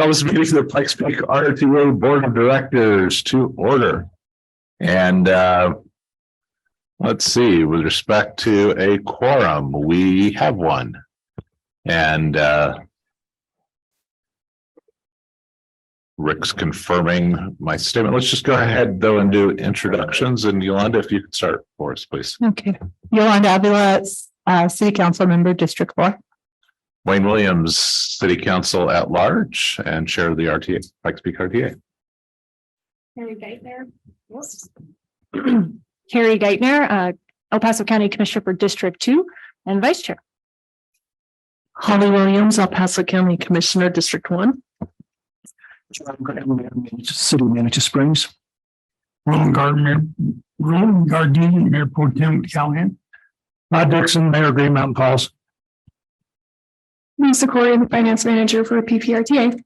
Call this meeting of the Pikes Peak PPRTA Board of Directors to order. And let's see, with respect to a quorum, we have one. And Rick's confirming my statement. Let's just go ahead though and do introductions. And Yolanda, if you could start for us, please. Okay. Yolanda Avila, City Council Member, District 4. Wayne Williams, City Council at Large and Chair of the RTA, Pikes Peak RTA. Carrie Geithner. Yes. Carrie Geithner, El Paso County Commissioner for District 2 and Vice Chair. Holly Williams, El Paso County Commissioner, District 1. John Graham, City Manager Springs. Roland Gardner, Mayor Pro Tem Callahan. Todd Dixon, Mayor Green Mountain Falls. Lisa Corey, the Finance Manager for PPRTA.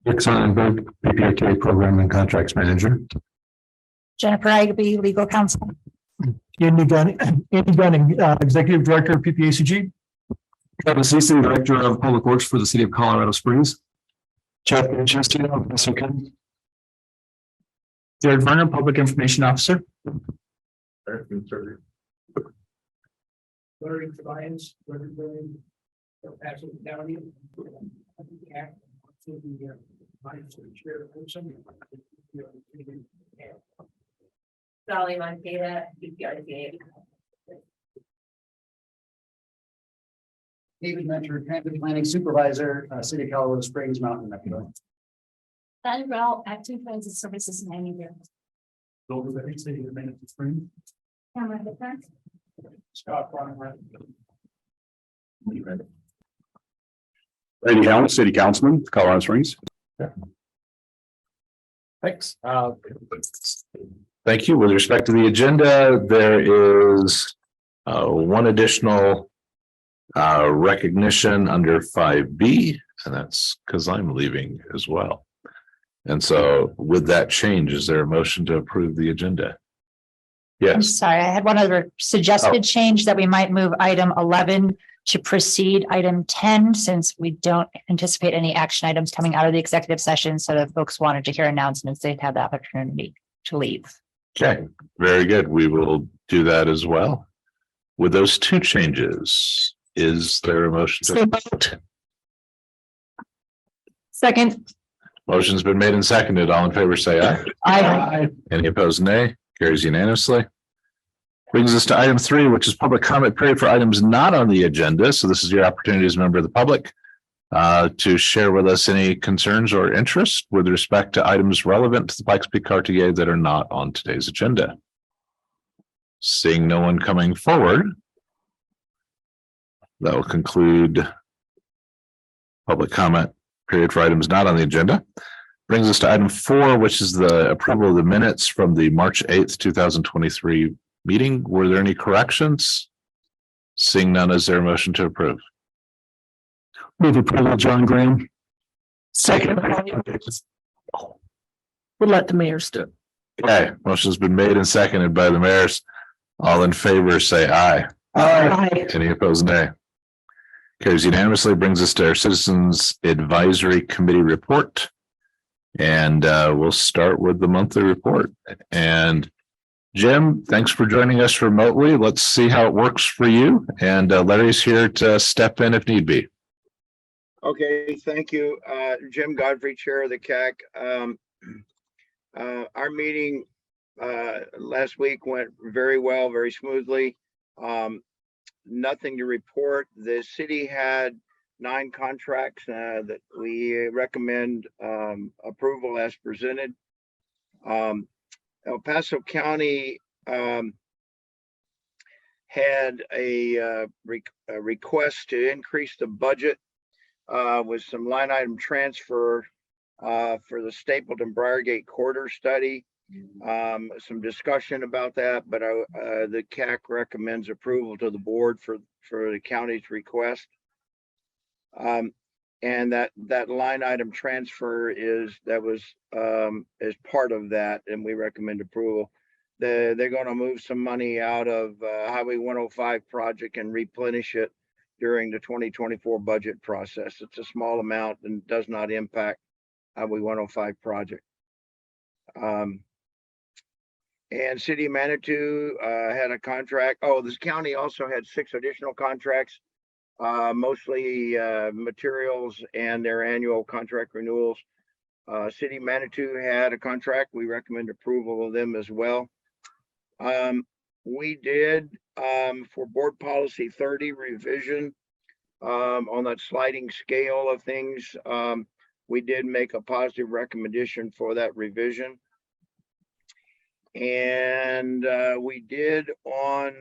Rick Sonnenberg, PPRTA Program and Contracts Manager. Jennifer Agaby, Legal Counsel. Andy Gunning, Executive Director of PPACG. Travis Easton, Director of Public Works for the City of Colorado Springs. Chad Manchester, Officer County. Jared Verner, Public Information Officer. Larry Tobias, representing El Paso County. Sally Moncada, PPRTA. David Mentor, Transit Planning Supervisor, City of Colorado Springs, Mountain Metro. That Rao, Active Transit Services Manager. Those that City of Manatee Springs. Cameron Defense. Scott Farmer. Randy Helm, City Councilman, Colorado Springs. Thanks. Thank you. With respect to the agenda, there is one additional recognition under 5B, and that's because I'm leaving as well. And so with that change, is there a motion to approve the agenda? I'm Yes. sorry, I had one other suggested change that we might move item 11 to precede item 10, since we don't anticipate any action items coming out of the executive session. So if folks wanted to hear announcements, they'd have the opportunity to leave. Okay, very good. We will do that as well. With those two changes, is there a motion to vote? Second. Motion's been made and seconded. All in favor, say aye. Aye. Any opposed, nay. Carries unanimously. Brings us to item 3, which is public comment period for items not on the agenda. So this is your opportunity as a member of the public to share with us any concerns or interest with respect to items relevant to the Pikes Peak RTA that are not on today's agenda. Seeing no one coming forward, that will conclude public comment period for items not on the agenda. Brings us to item 4, which is the approval of the minutes from the March 8th, 2023 meeting. Were there any corrections? Seeing none, is there a motion to approve? Move approval, John Graham. Second. We'll let the mayors do it. Okay, motion's been made and seconded by the mayors. All in favor, say aye. Aye. Any opposed, nay. Carries unanimously. Brings us to our Citizens Advisory Committee report. And we'll start with the monthly report. And Jim, thanks for joining us remotely. Let's see how it works for you. And Larry's here to step in if need be. Okay, thank you. Jim Godfrey, Chair of the CAC. Our meeting last week went very well, very smoothly. Nothing to report. The city had 9 contracts that we recommend approval as presented. El Paso County had a request to increase the budget with some line item transfer for the Stapleton Briargate corridor study. Some discussion about that, but the CAC recommends approval to the board for the county's request. And that line item transfer is part of that, and we recommend approval. They're going to move some money out of Highway 105 project and replenish it during the 2024 budget process. It's a small amount and does not impact Highway 105 project. And City of Manitou had a contract. Oh, this county also had 6 additional contracts, mostly materials and their annual contract renewals. City of Manitou had a contract. We recommend approval of them as well. We did for board policy 30 revision on that sliding scale of things. We did make a positive recommendation for that revision. And we did on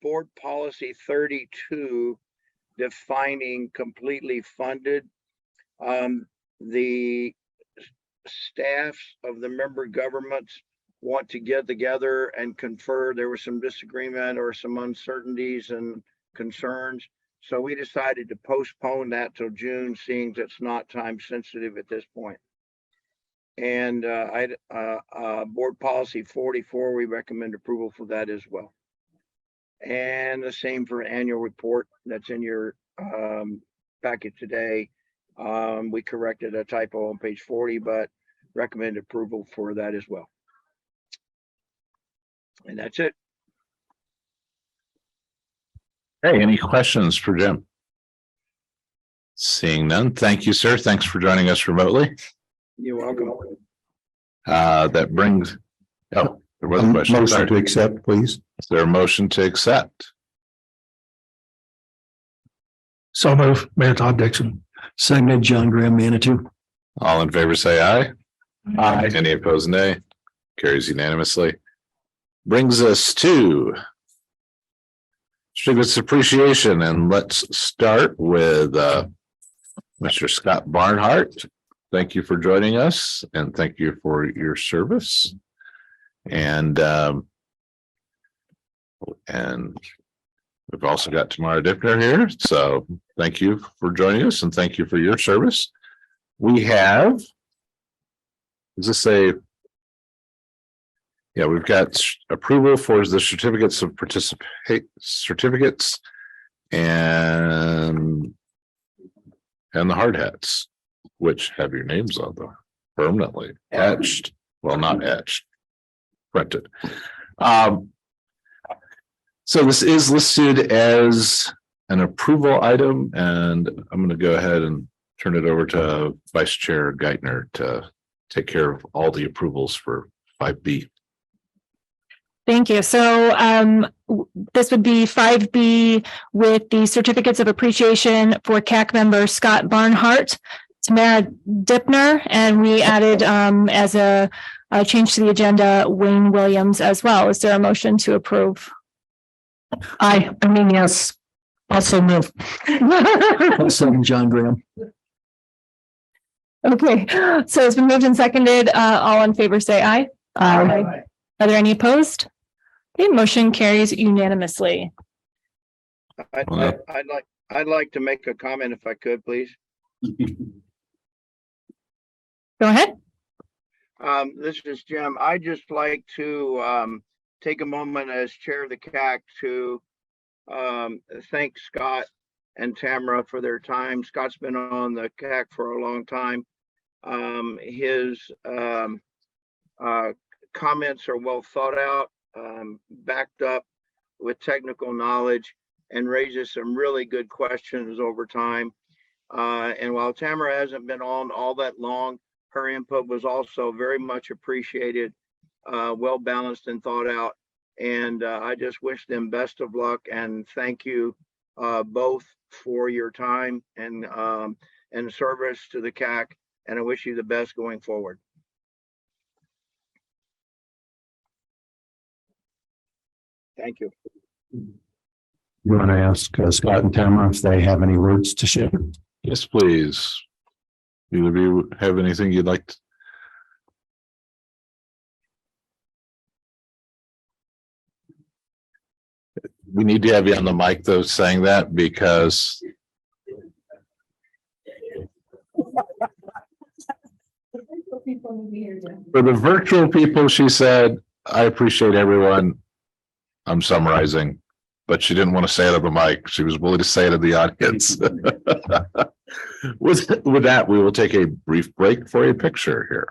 board policy 32, defining completely funded. The staffs of the member governments want to get together and confer. There was some disagreement or some uncertainties and concerns. So we decided to postpone that till June, seeing that's not time sensitive at this point. And board policy 44, we recommend approval for that as well. And the same for annual report that's in your packet today. We corrected a typo on page 40, but recommend approval for that as well. And that's it. Hey, any questions for Jim? Seeing none. Thank you, sir. Thanks for joining us remotely. You're welcome. That brings, oh, there was a question. Motion Sorry. to accept, please. Is there a motion to accept? So move, Mayor Todd Dixon. Seconded, John Graham, Manitou. All in favor, say aye. Aye. Any opposed, nay. Carries unanimously. Brings us to Students Appreciation, and let's start with Mr. Scott Barnhart. Thank you for joining us, and thank you for your service. And we've also got Tamara Dippner here, so thank you for joining us, and thank you for your service. We have, does this say? Yeah, we've got approval for the certificates of certificates and the hard hats, which have your names on them permanently etched. Well, not etched, printed. So this is listed as an approval item, and I'm going to go ahead and turn it over to Vice Chair Geithner to take care of all the approvals for 5B. Thank you. So this would be 5B with the certificates of appreciation for CAC member Scott Barnhart, Tamara Dippner, and we added as a change to the agenda, Wayne Williams as well. Is there a motion to approve? Yes. Also move. Second, John Graham. Okay, so it's been moved and seconded. All in favor, say aye. Aye. Are there any opposed? Okay, motion carries unanimously. I'd like to make a comment if I could, please. Go ahead. This is Jim. I'd just like to take a moment as chair of the CAC to thank Scott and Tamara for their time. Scott's been on the CAC for a long time. His comments are well thought out, backed up with technical knowledge, and raises some really good questions over time. And while Tamara hasn't been on all that long, her input was also very much appreciated, well balanced and thought out. And I just wish them best of luck and thank you both for your time and service to the CAC. And I wish you the best going forward. Thank you. You want to ask Scott and Tamara if they have any words to share? Yes, please. Either of you have anything you'd like to? We need to have you on the mic though, saying that, because for the virtual people, she said, I appreciate everyone. I'm summarizing. but she didn't want to say it on the mic. She was willing to say it in the audience. With that, we will take a brief break for a picture here.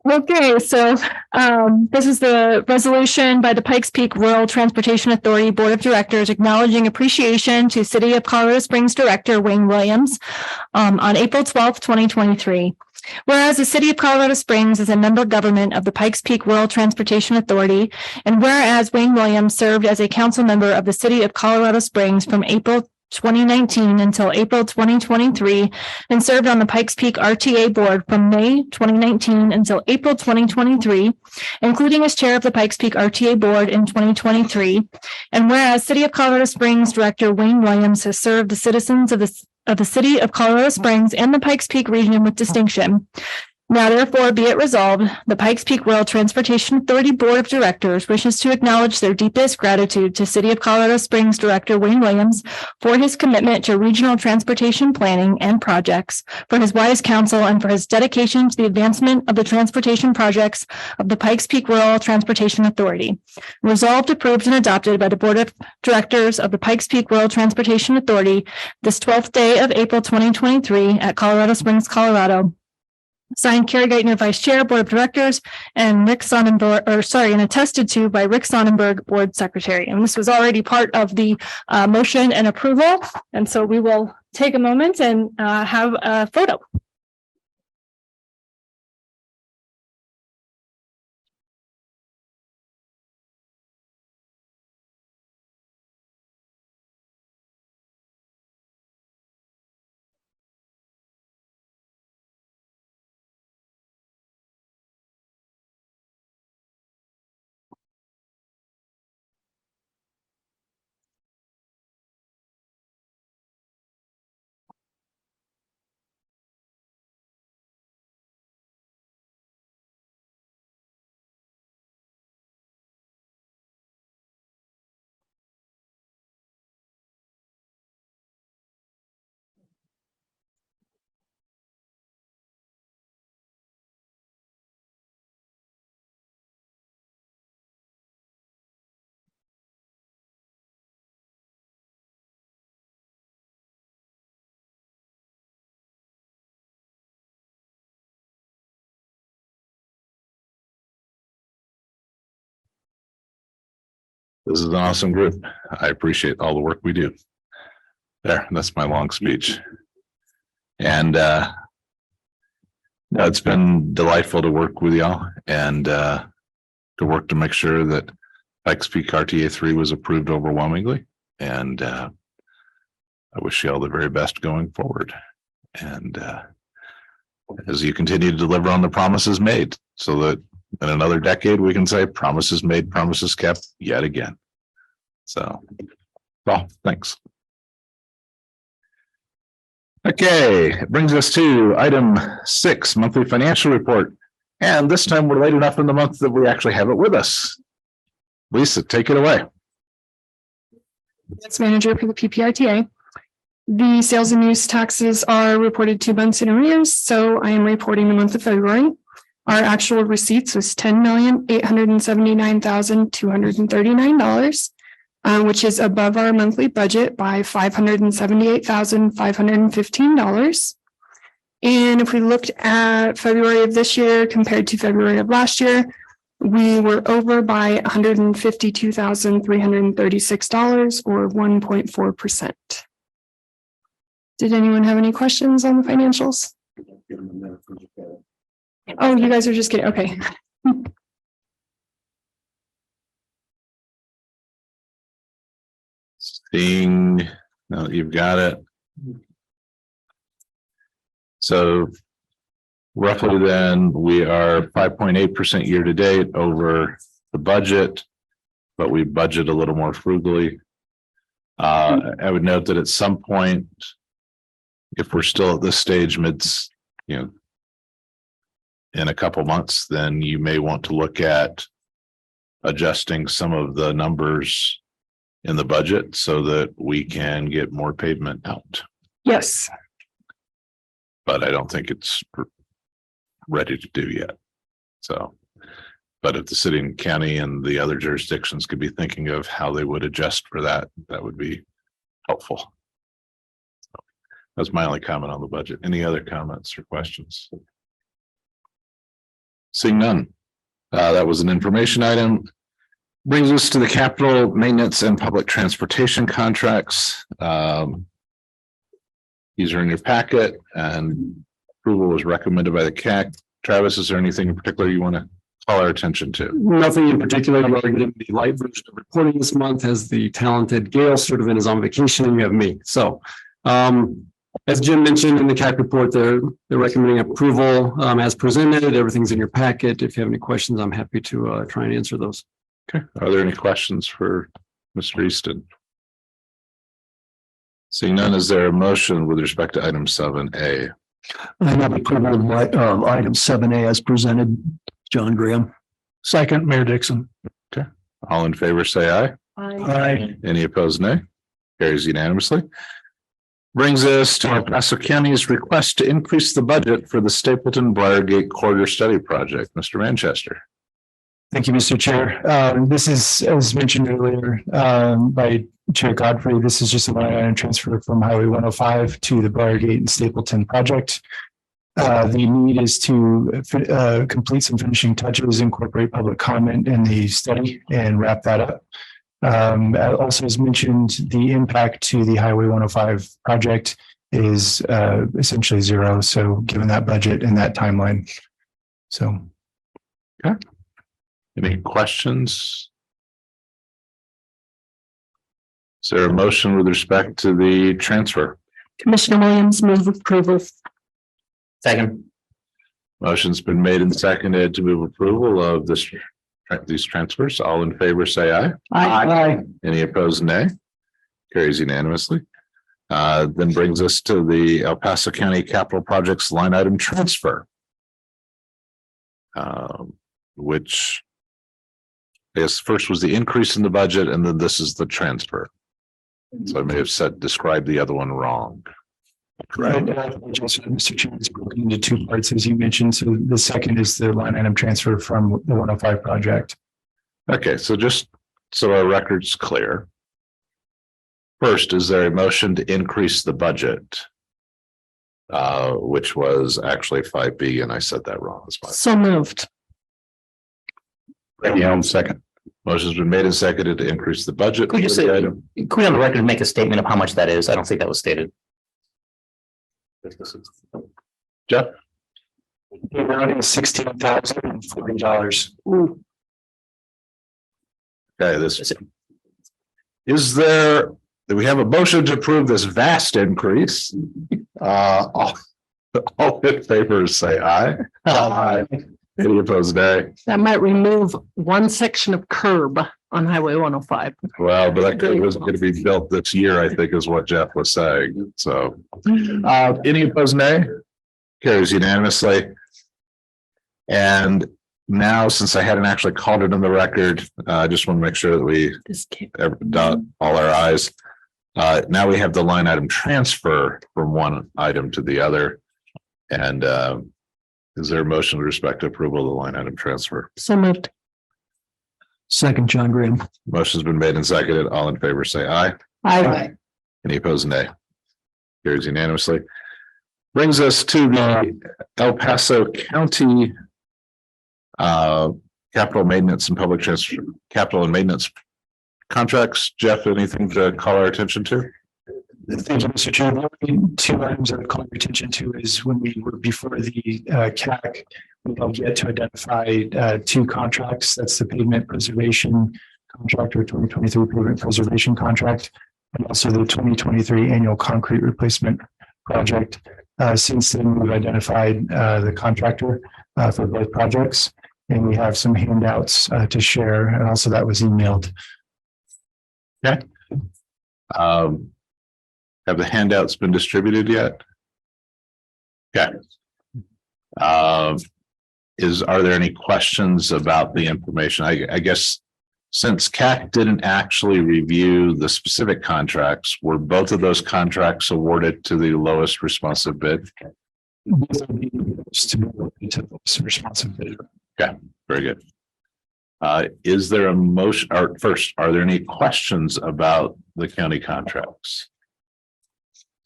Okay, so this is the resolution by the Pikes Peak Rural Transportation Authority Board of Directors acknowledging appreciation to City of Colorado Springs Director Wayne Williams on April 12th, 2023. Whereas the City of Colorado Springs is a member government of the Pikes Peak Rural Transportation Authority, and whereas Wayne Williams served as a council member of the City of Colorado Springs from April 2019 until April 2023, and served on the Pikes Peak RTA board from May 2019 until April 2023, including as chair of the Pikes Peak RTA board in 2023. And whereas City of Colorado Springs Director Wayne Williams has served the citizens of the City of Colorado Springs and the Pikes Peak region with distinction. Now therefore be it resolved, the Pikes Peak Rural Transportation Authority Board of Directors wishes to acknowledge their deepest gratitude to City of Colorado Springs Director Wayne Williams for his commitment to regional transportation planning and projects, for his wise counsel, and for his dedication to the advancement of the transportation projects of the Pikes Peak Rural Transportation Authority. Resolved, approved, and adopted by the Board of Directors of the Pikes Peak Rural Transportation Authority this 12th day of April 2023 at Colorado Springs, Colorado. Signed, Carrie Geithner, Vice Chair, Board of Directors, and Rick Sonnenberg, and attested to by Rick Sonnenberg, Board Secretary. And this was already part of the motion and approval. And so we will take a moment and have a photo. This is an awesome group. I appreciate all the work we do. There, that's my long speech. And it's been delightful to work with y'all and to work to make sure that Pikes Peak RTA 3 was approved overwhelmingly. And I wish you all the very best going forward. And as you continue to deliver on the promises made, so that in another decade, we can say promises made, promises kept yet again. So, well, thanks. Okay, it brings us to item 6, monthly financial report. And this time we're late enough in the month that we actually have it with us. Lisa, take it away. Finance Manager for the PPRTA. The sales and use taxes are reported 2 months in arrears, so I am reporting the month of February. Our actual receipts was $10,879,239, which is above our monthly budget by $578,515. And if we looked at February of this year compared to February of last year, we were over by $152,336 or 1.4%. Did anyone have any questions on the financials? Oh, you guys are just kidding. Okay. Seeing, no, you've got it. So roughly then we are 5.8% year to date over the budget, but we budget a little more frugally. I would note that at some point, if we're still at this stage in a couple months, then you may want to look at adjusting some of the numbers in the budget so that we can get more pavement out. Yes. But I don't think it's ready to do yet. So, but if the city and county and the other jurisdictions could be thinking of how they would adjust for that, that would be helpful. So that's my only comment on the budget. Any other comments or questions? Seeing none. That was an information item. Brings us to the capital maintenance and public transportation contracts. These are in your packet and approval was recommended by the CAC. Travis, is there anything in particular you want to call our attention to? Nothing in particular. I'm going to get the light version of reporting this month as the talented Gail sort of is on vacation and you have me. So as Jim mentioned in the CAC report, they're recommending approval as presented. Everything's in your packet. If you have any questions, I'm happy to try and answer those. Okay. Are there any questions for Mr. Easton? Seeing none, is there a motion with respect to item 7A? I have approval of item 7A as presented. John Graham. Second, Mayor Dixon. Okay. All in favor, say aye. Aye. Any opposed, nay? Carries unanimously. Brings us to El Paso County's request to increase the budget for the Stapleton Briargate Corridor Study Project. Mr. Manchester. Thank you, Mr. Chair. This is, as mentioned earlier by Chair Godfrey, this is just a line item transfer from Highway 105 to the Briargate and Stapleton project. The need is to complete some finishing touches, incorporate public comment in the study and wrap that up. Also, as mentioned, the impact to the Highway 105 project is essentially zero. So given that budget and that timeline. So. Okay. Any questions? Is there a motion with respect to the transfer? Commissioner Williams, move approval. Second. Motion's been made and seconded to move approval of these transfers. All in favor, say aye. Aye. Any opposed, nay? Carries unanimously. Then brings us to the El Paso County Capital Projects line item transfer. Which I guess first was the increase in the budget and then this is the transfer. So I may have described the other one wrong. Right. Mr. Chairman, it's broken into two parts, as you mentioned. So the second is the line item transfer from the 105 project. Okay, so just so our record's clear. First, is there a motion to increase the budget? Which was actually 5B, and I said that wrong. That's fine. So moved. Second. Motion's been made and seconded to increase the budget. Could you say, could we on the record make a statement of how much that is? I don't think that was stated. Jeff? $16,040. Okay, is there, do we have a motion to approve this vast increase? All in favor, say aye. Aye. Any opposed, nay? That might remove one section of curb on Highway 105. Well, but that was going to be built this year, I think is what Jeff was saying. So any opposed, nay? Carries unanimously. And now, since I hadn't actually called it on the record, I just want to make sure that we This came. dot all our i's. Now we have the line item transfer from one item to the other. And is there a motion with respect to approval of the line item transfer? So moved. Second, John Graham. Motion's been made and seconded. All in favor, say aye. Aye. Any opposed, nay. Carries unanimously. Brings us to the El Paso County capital maintenance and public transfer, capital and maintenance contracts. Jeff, anything to call our attention to? Thank you, Mr. Chair. The only two items I would call your attention to is when we were before the CAC, we have yet to identify two contracts. That's the pavement preservation contract or 2023 pavement preservation contract, and also the 2023 annual concrete replacement project. Since then, we've identified the contractor for both projects, and we have some handouts to share, and also that was emailed. Okay. Have the handouts been distributed yet? Okay. Are there any questions about the information? I guess since CAC didn't actually review the specific contracts, were both of those contracts awarded to the lowest responsive bid? Responsive bid. Okay, very good. Is there a motion, or first, are there any questions about the county contracts?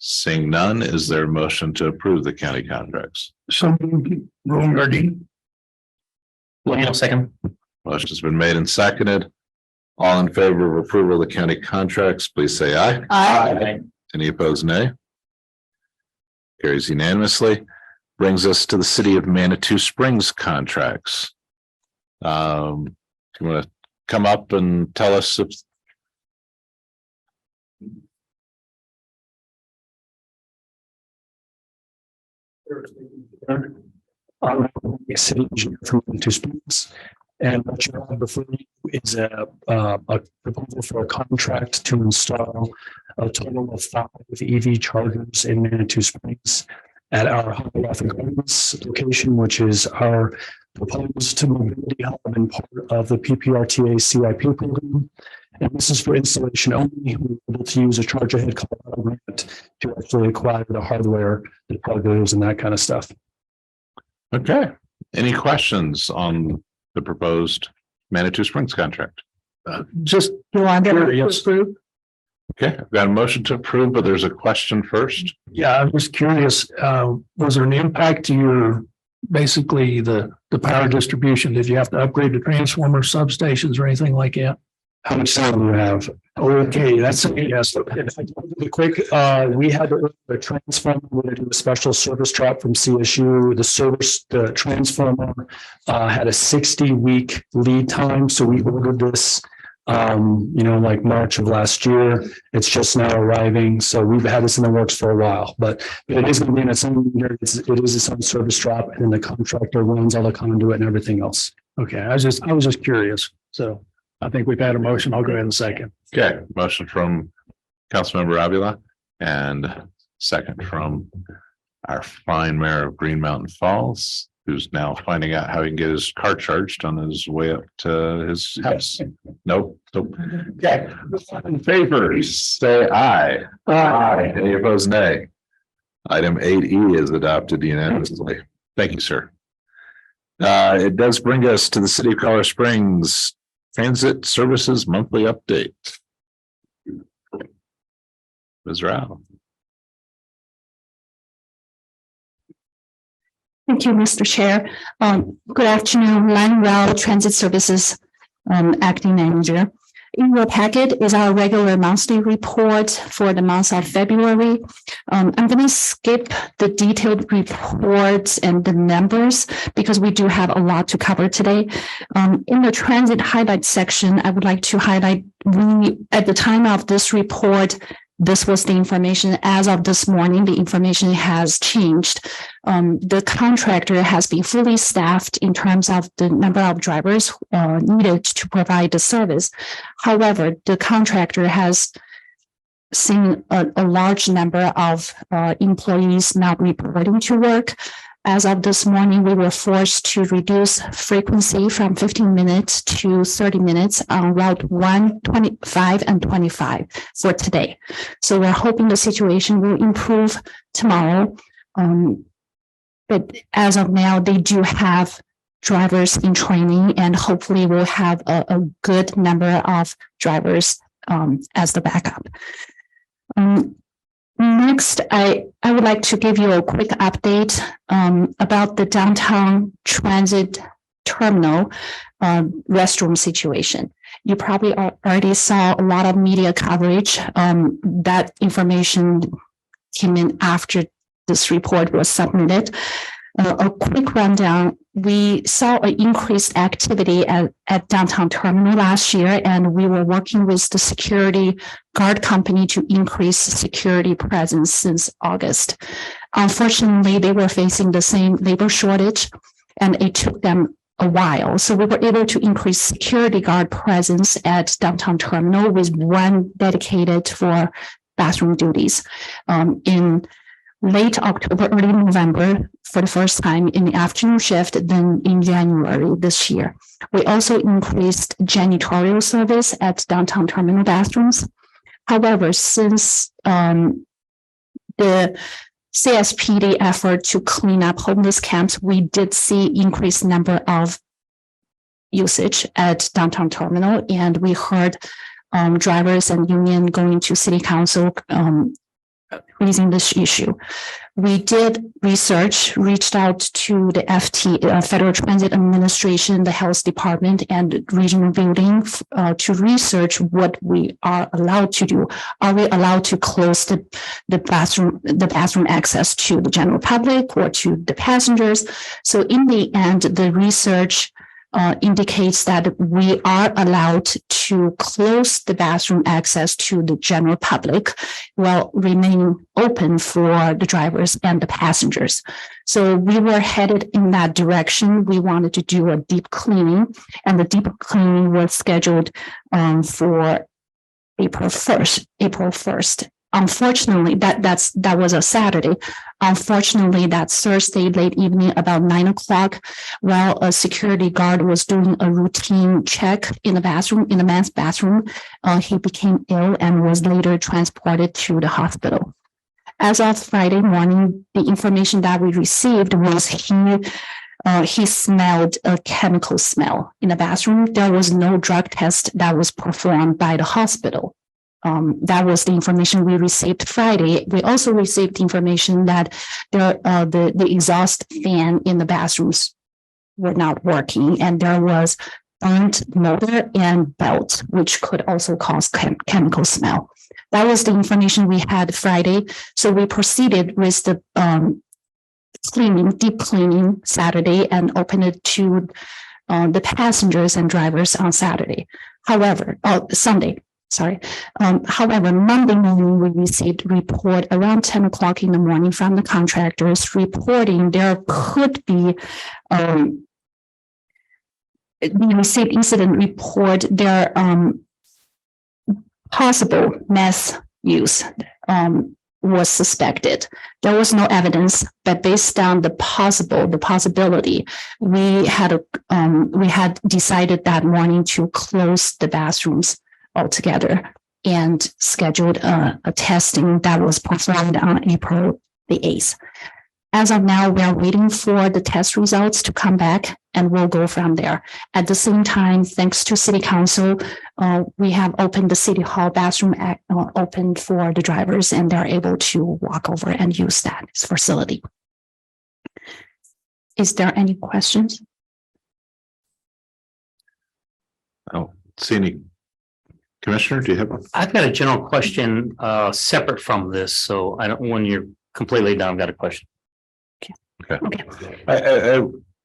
Seeing none, is there a motion to approve the county contracts? So, Roland Gardine. William, second. Motion has been made and seconded. All in favor of approval of the county contracts, please say aye. Aye. Any opposed, nay? Carries unanimously. Brings us to the city of Manitou Springs contracts. You want to come up and tell us if City engineer from Manitou Springs. And what you have before you is a proposal for a contract to install a total of 5 EV chargers in Manitou Springs at our Hollywood Gardens location, which is our proposed mobility hub and part of the PPRTA CIP program. And this is for installation only. We were able to use a Charge Ahead Colorado grant to actually acquire the hardware, the plugins, and that kind of stuff. okay. Any questions on the proposed Manitou Springs contract? Just You want to Curious. approve? Okay, I've got a motion to approve, but there's a question first. Yeah, I'm just curious, was there an impact to your, basically the power distribution? Did you have to upgrade the transformer substations or anything like that? How much time do you have? Okay, that's a yes. Quick, we had a transformer, we had to do a special service trap from CSU. The transformer had a 60-week lead time. So we ordered this like March of last year. It's just now arriving. So we've had this in the works for a while, but it is going to be in its own, it is its own service drop, and the contractor runs all the conduit and everything else. Okay, I was just curious. So I think we've had a motion. I'll go ahead and second. Okay, motion from Councilmember Avila and second from our fine mayor of Green Mountain Falls, who's now finding out how he can get his car charged on his way up to his house. Nope. Okay. In favor, say aye. Aye. Any opposed, nay. Item 8E is adopted unanimously. Thank you, sir. It does bring us to the city of Colorado Springs Transit Services Monthly Update. Ms. Rao. Thank you, Mr. Chair. Good afternoon, Lan Rao Transit Services, Acting Manager. In your packet is our regular monthly report for the month of February. I'm going to skip the detailed reports and the numbers because we do have a lot to cover today. In the transit highlight section, I would like to highlight at the time of this report, this was the information. As of this morning, the information has changed. The contractor has been fully staffed in terms of the number of drivers needed to provide the service. However, the contractor has seen a large number of employees not reporting to work. As of this morning, we were forced to reduce frequency from 15 minutes to 30 minutes on Route 1, 25, and 25 for today. So we're hoping the situation will improve tomorrow. But as of now, they do have drivers in training, and hopefully we'll have a good number of drivers as the backup. Next, I would like to give you a quick update about the downtown transit terminal restroom situation. You probably already saw a lot of media coverage. That information came in after this report was submitted. A quick rundown. We saw an increased activity at downtown terminal last year, and we were working with the security guard company to increase security presence since August. Unfortunately, they were facing the same labor shortage, and it took them a while. So we were able to increase security guard presence at downtown terminal with one dedicated for bathroom duties. In late October, early November, for the first time in the afternoon shift, then in January this year. We also increased janitorial service at downtown terminal bathrooms. However, since the CSPD effort to clean up homeless camps, we did see increased number of usage at downtown terminal, and we heard drivers and union going to city council raising this issue. We did research, reached out to the Federal Transit Administration, the Health Department, and regional building to research what we are allowed to do. Are we allowed to close the bathroom access to the general public or to the passengers? So in the end, the research indicates that we are allowed to close the bathroom access to the general public while remaining open for the drivers and the passengers. So we were headed in that direction. We wanted to do a deep cleaning, and the deep cleaning was scheduled for April 1st. Unfortunately, that was a Saturday. Unfortunately, that Thursday late evening, about 9 o'clock, while a security guard was doing a routine check in the men's bathroom, he became ill and was later transported to the hospital. As of Friday morning, the information that we received was he smelled a chemical smell in the bathroom. There was no drug test that was performed by the hospital. That was the information we received Friday. We also received information that the exhaust fan in the bathrooms were not working, and there was burnt motor and belt, which could also cause chemical smell. That was the information we had Friday. So we proceeded with the deep cleaning Saturday, and opened it to the passengers and drivers on Saturday. Sunday. However, Monday morning, we received a report around 10 o'clock in the morning from the contractors reporting there could be, we received incident report, there possible meth use was suspected. There was no evidence, but based on the possibility, we had decided that morning to close the bathrooms altogether and scheduled a testing that was performed on April the 8th. As of now, we are waiting for the test results to come back, and we'll go from there. At the same time, thanks to City Council, we have opened the City Hall bathroom open for the drivers, and they're able to walk over and use that facility. Is there any questions? Oh, see any? Commissioner, do you have one? I've got a general question separate from this, so I don't, when you're completely done, I've got a question. Okay.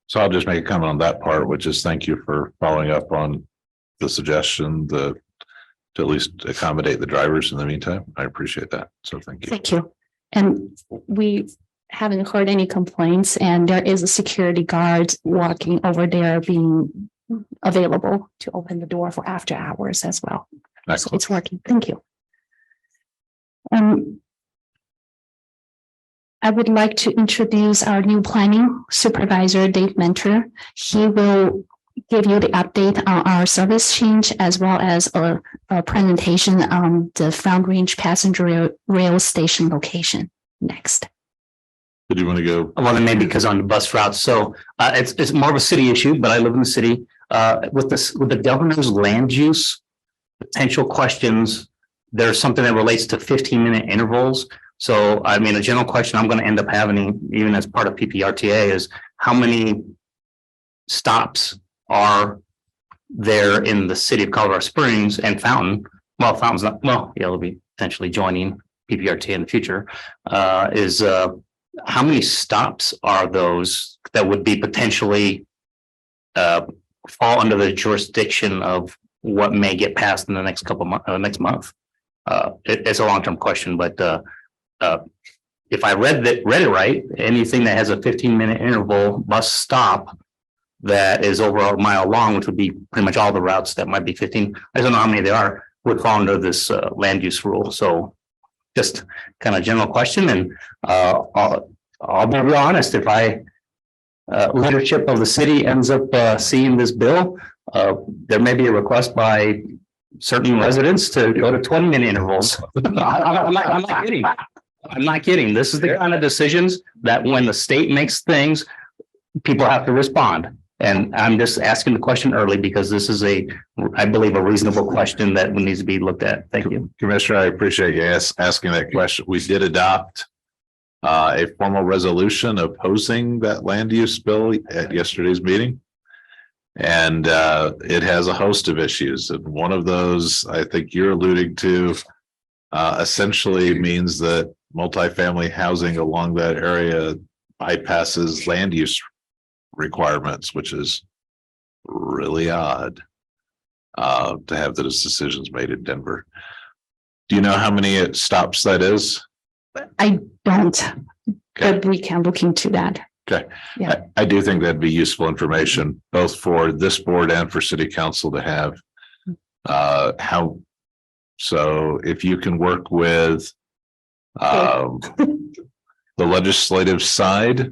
So I'll just make a comment on that part, which is thank you for following up on the suggestion to at least accommodate the drivers in the meantime. I appreciate that. So thank you. Thank you. And we haven't heard any complaints, and there is a security guard walking over there being available to open the door for after hours as well. So it's working. Thank you. I would like to introduce our new planning supervisor, Dave Mentor. He will give you the update on our service change as well as a presentation on the Front Range passenger rail station location next. Did you want to go? Well, then maybe because on the bus routes, so it's more of a city issue, but I live in the city. With the governor's land use potential questions, there's something that relates to 15-minute intervals. So, I mean, a general question I'm going to end up having, even as part of PPRTA, is how many stops are there in the city of Colorado Springs and Fountain? Well, Fountain's not, well, yeah, it'll be potentially joining PPRTA in the future. How many stops are those that would be potentially fall under the jurisdiction of what may get passed in the next couple months, next month? It's a long-term question, but if I read it right, anything that has a 15-minute interval bus stop that is over a mile long, which would be pretty much all the routes that might be 15. I don't know how many there are, would fall under this land use rule. So just kind of general question. And I'll be real honest, if leadership of the city ends up seeing this bill, there may be a request by certain residents to go to 20-minute intervals. I'm not kidding. I'm not kidding. This is the kind of decisions that when the state makes things, people have to respond. And I'm just asking the question early because this is I believe, a reasonable question that needs to be looked at. Thank you. Commissioner, I appreciate you asking that question. We did adopt a formal resolution opposing that land use bill at yesterday's meeting. And it has a host of issues. And one of those, I think you're alluding to, essentially means that multifamily housing along that area bypasses land use requirements, which is really odd to have those decisions made in Denver. Do you know how many stops that is? I don't, but we can look into that. Okay. Yeah. I do think that'd be useful information, both for this board and for city council to have. So if you can work with the legislative side,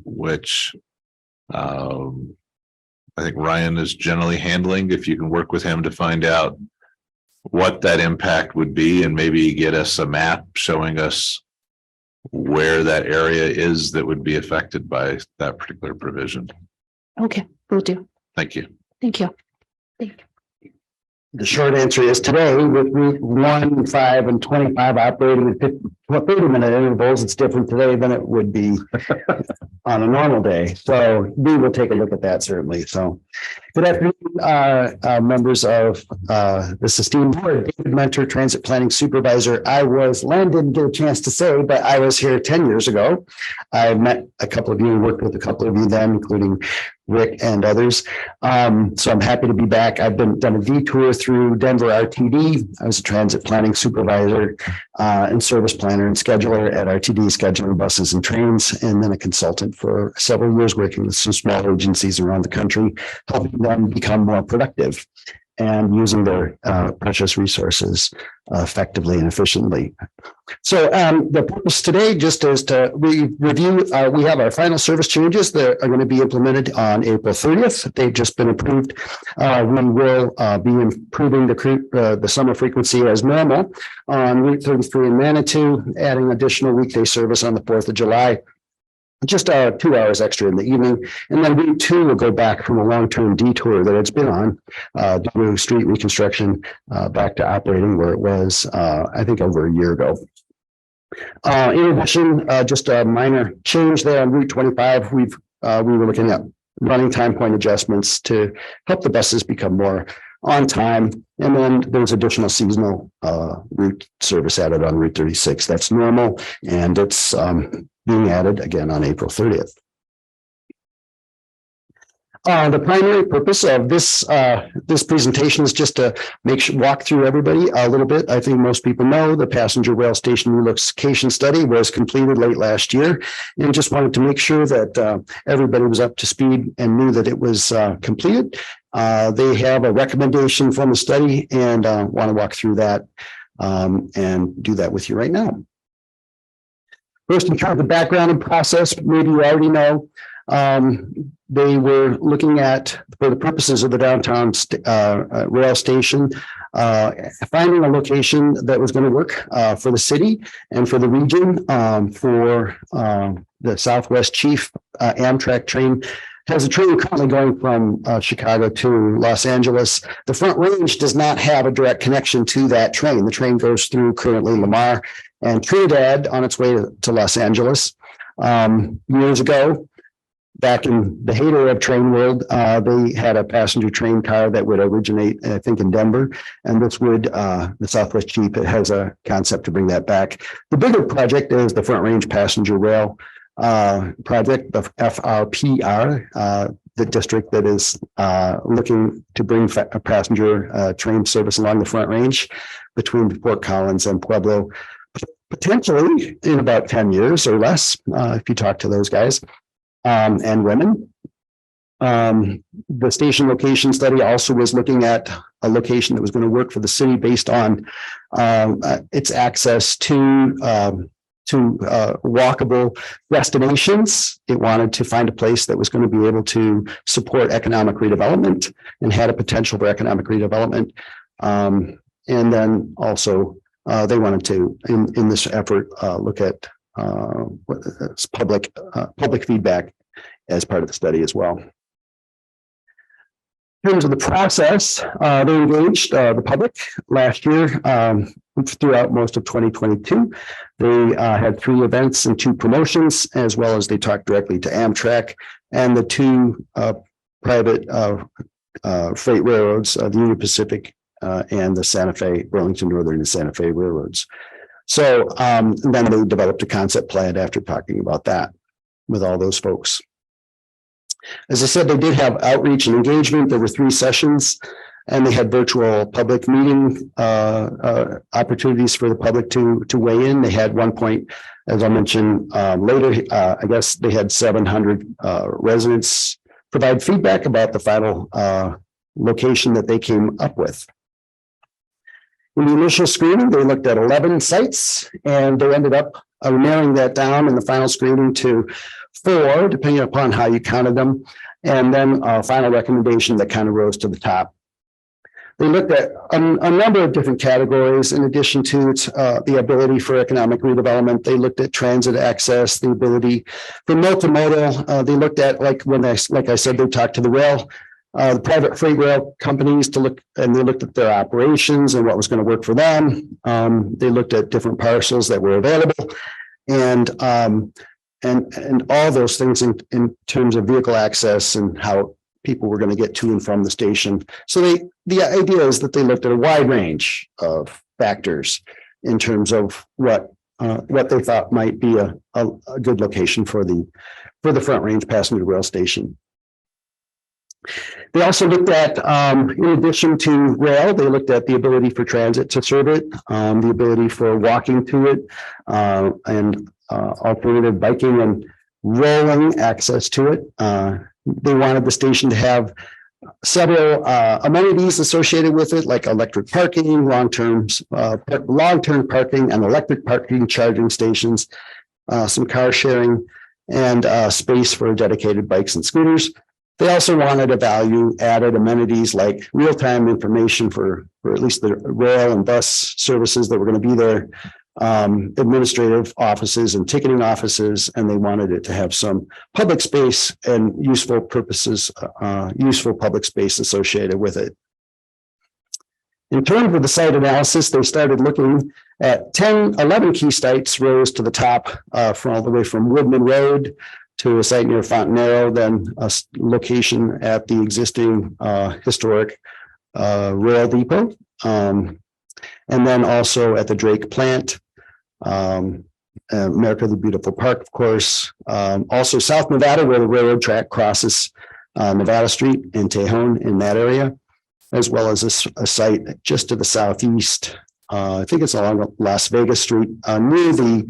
which I think Ryan is generally handling, if you can work with him to find out what that impact would be and maybe get us a map showing us where that area is that would be affected by that particular provision. Okay, will do. Thank you. Thank you. The short answer is today with Route 1, 5, and 25 operating at 30-minute intervals, it's different today than it would be on a normal day. So we will take a look at that certainly. So good afternoon, members of this esteemed board. David Mentor, Transit Planning Supervisor. didn't get a chance to say, but I was here 10 years ago. I met a couple of you, worked with a couple of you then, including Rick and others. So I'm happy to be back. I've done a detour through Denver RTD. I was a transit planning supervisor and service planner and scheduler at RTD, scheduling buses and trains, and then a consultant for several years working with some small agencies around the country, helping them become more productive and using their precious resources effectively and efficiently. So the purpose today just is to review. We have our final service changes that are going to be implemented on April 30th. They've just been approved. We will be improving the summer frequency as normal on Route 33 in Manitou, adding additional weekday service on the 4th of July. Just 2 hours extra in the evening. And then Route 2 will go back from a long-term detour that it's been on due to street reconstruction back to operating where it was, I think, over a year ago. In addition, just a minor change there on Route 25. We were looking at running time point adjustments to help the buses become more on time. And then there's additional seasonal route service added on Route 36. That's normal. And it's being added again on April 30th. The primary purpose of this presentation is just to walk through everybody a little bit. I think most people know the passenger rail station relocation study was completed late last year, and just wanted to make sure that everybody was up to speed and knew that it was completed. They have a recommendation from the study, and want to walk through that and do that with you right now. First, in terms of background and process, maybe you already know, they were looking at, for the purposes of the downtown rail station, finding a location that was going to work for the city and for the region, for the Southwest Chief Amtrak train. Has a train currently going from Chicago to Los Angeles. The Front Range does not have a direct connection to that train. The train goes through currently Lamar and Trinidad on its way to Los Angeles. Years ago, back in the heyday of train world, they had a passenger train car that would originate, I think, in Denver. And this would, the Southwest Chief, it has a concept to bring that back. The bigger project is the Front Range Passenger Rail project, the FRPR, the district that is looking to bring a passenger train service along the Front Range between Fort Collins and Pueblo, potentially in about 10 years or less, if you talk to those guys and women. The station location study also was looking at a location that was going to work for the city based on its access to walkable destinations. It wanted to find a place that was going to be able to support economic redevelopment and had a potential for economic redevelopment. And then also they wanted to, in this effort, look at public feedback as part of the study as well. In terms of the process, they engaged the public last year. Throughout most of 2022, they had 3 events and 2 promotions, as well as they talked directly to Amtrak and the 2 private freight railroads, the Union Pacific and the Santa Fe, Burlington Northern and Santa Fe railroads. So then they developed a concept plan after talking about that with all those folks. As I said, they did have outreach and engagement. There were 3 sessions. And they had virtual public meeting opportunities for the public to weigh in. They had one point, as I mentioned later, I guess they had 700 residents provide feedback about the final location that they came up with. In the initial screening, they looked at 11 sites, and they ended up narrowing that down in the final screening to 4, depending upon how you counted them. And then a final recommendation that kind of rose to the top. They looked at a number of different categories in addition to the ability for economic redevelopment. They looked at transit access, the ability for multimodal. They looked at, like I said, they talked to the rail, the private freight rail companies to look, and they looked at their operations and what was going to work for them. They looked at different parcels that were available, and all those things in terms of vehicle access and how people were going to get to and from the station. So the idea is that they looked at a wide range of factors in terms of what they thought might be a good location for the Front Range Passenger Rail Station. They also looked at, in addition to rail, they looked at the ability for transit to serve it, the ability for walking to it, and alternative biking and rolling access to it. They wanted the station to have several amenities associated with it, like electric parking, long-term parking, and electric parking charging stations, some car sharing, and space for dedicated bikes and scooters. They also wanted a value-added amenities like real-time information for at least the rail and bus services that were going to be there, administrative offices and ticketing offices, and they wanted it to have some public space and useful purposes, useful public space associated with it. In terms of the site analysis, they started looking at 11 key sites rose to the top, from all the way from Woodman Road to a site near Fontenaro, then a location at the existing historic rail depot, and then also at the Drake plant, America the Beautiful Park, of course, also South Nevada, where the railroad track crosses Nevada Street in Tejon in that area, as well as a site just to the southeast. I think it's along Las Vegas Street, near the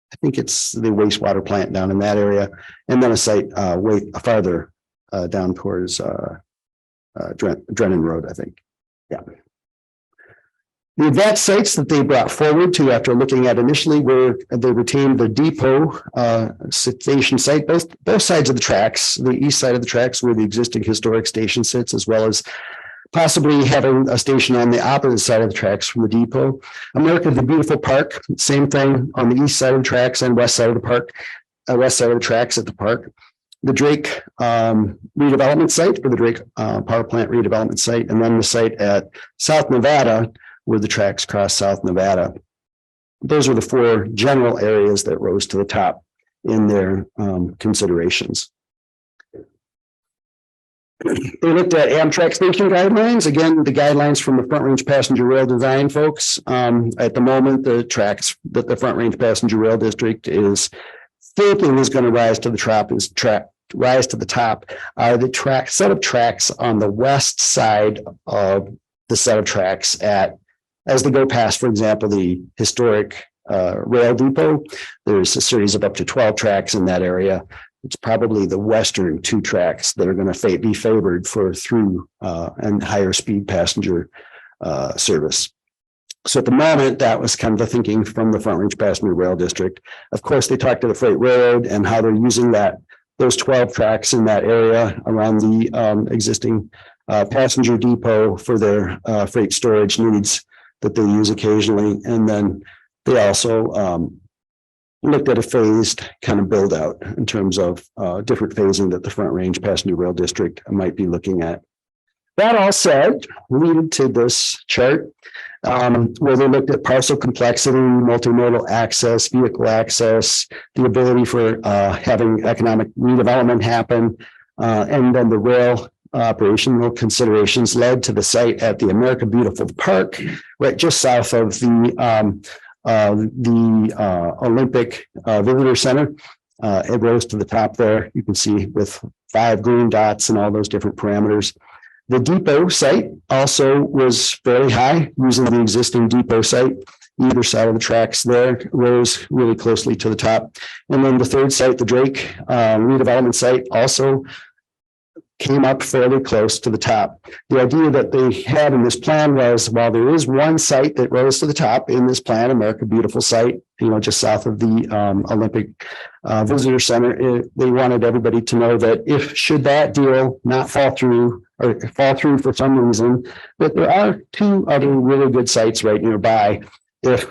I think it's the wastewater plant down in that area, and then a site way farther down towards Drennan Road, I think. Yeah. The advanced sites that they brought forward to after looking at initially were they retained the depot station site, both sides of the tracks. The east side of the tracks where the existing historic station sits, as well as possibly having a station on the opposite side of the tracks from the depot. America the Beautiful Park, same thing on the east side of the tracks and west side of the park, west side of the tracks at the park. The Drake redevelopment site, or the Drake power plant redevelopment site, and then the site at South Nevada, where the tracks cross South Nevada. Those are the four general areas that rose to the top in their considerations. They looked at Amtrak station guidelines. Again, the guidelines from the Front Range Passenger Rail Design folks. At the moment, the tracks that the Front Range Passenger Rail District is thinking is going to rise to the top are the set of tracks on the west side of the set of tracks as they go past, for example, the historic rail depot. There's a series of up to 12 tracks in that area. It's probably the western two tracks that are going to be favored for through and higher speed passenger service. So at the moment, that was kind of the thinking from the Front Range Passenger Rail District. Of course, they talked to the Freight Railroad and how they're using those 12 tracks in that area around the existing passenger depot for their freight storage needs that they use occasionally. And then they also looked at a phased kind of build out in terms of different phasing that the Front Range Passenger Rail District might be looking at. That all said, leading to this chart, where they looked at parcel complexity, multimodal access, vehicle access, the ability for having economic redevelopment happen, and then the rail operational considerations led to the site at the America Beautiful Park, right just south of the Olympic Visitor Center. It rose to the top there. You can see with 5 green dots and all those different parameters. The depot site also was fairly high using the existing depot site. Either side of the tracks there rose really closely to the top. And then the third site, the Drake redevelopment site, also came up fairly close to the top. The idea that they had in this plan was, while there is one site that rose to the top in this plan, America Beautiful site, just south of the Olympic Visitor Center, they wanted everybody to know that should that deal not fall through or fall through for some reason, that there are 2 other really good sites right nearby if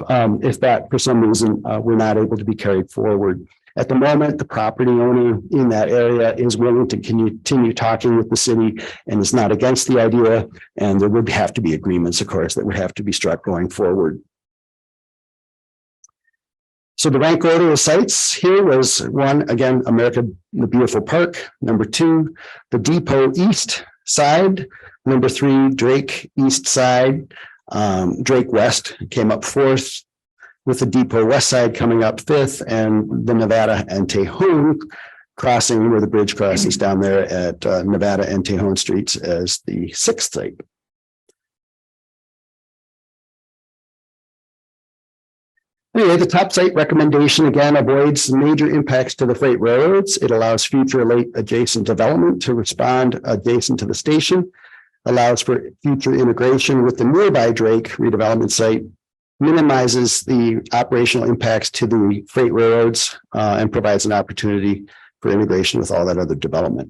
that for some reason were not able to be carried forward. At the moment, the property owner in that area is willing to continue talking with the city and is not against the idea. And there would have to be agreements, of course, that would have to be struck going forward. So the rank order of sites here was 1, again, America the Beautiful Park. Number 2, the Depot East side. Number 3, Drake East side. Drake West came up 4th, with the Depot West side coming up 5th, and the Nevada and Tejon crossing, where the bridge crosses down there at Nevada and Tejon Streets, as the 6th site. Anyway, the top site recommendation again avoids major impacts to the freight railroads. It allows future late adjacent development to respond adjacent to the station, allows for future integration with the nearby Drake redevelopment site, minimizes the operational impacts to the freight railroads, and provides an opportunity for integration with all that other development.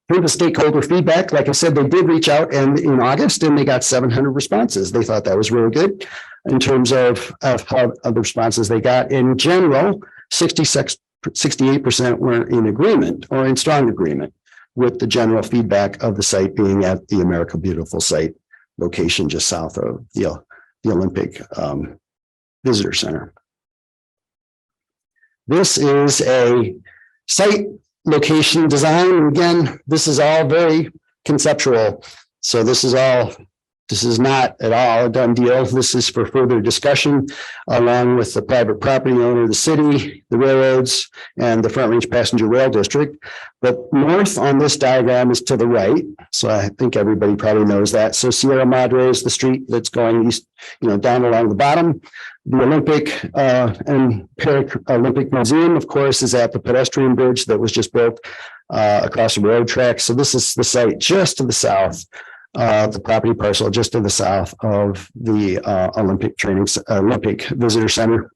Here's the stakeholder feedback. Like I said, they did reach out in August and they got 700 responses. They thought that was really good in terms of how the responses they got. In general, 68% were in agreement or in strong agreement with the general feedback of the site being at the America Beautiful site location just south of the Olympic Visitor Center. This is a site location design. Again, this is all very conceptual. So this is not at all a done deal. This is for further discussion along with the private property owner, the city, the railroads, and the Front Range Passenger Rail District. But north on this diagram is to the right. So I think everybody probably knows that. So Sierra Madre is the street that's going east, down along the bottom. The Olympic and Paralympic Museum, of course, is at the pedestrian bridge that was just built across the road track. So this is the site just to the south the property parcel just to the south of the Olympic Visitor Center.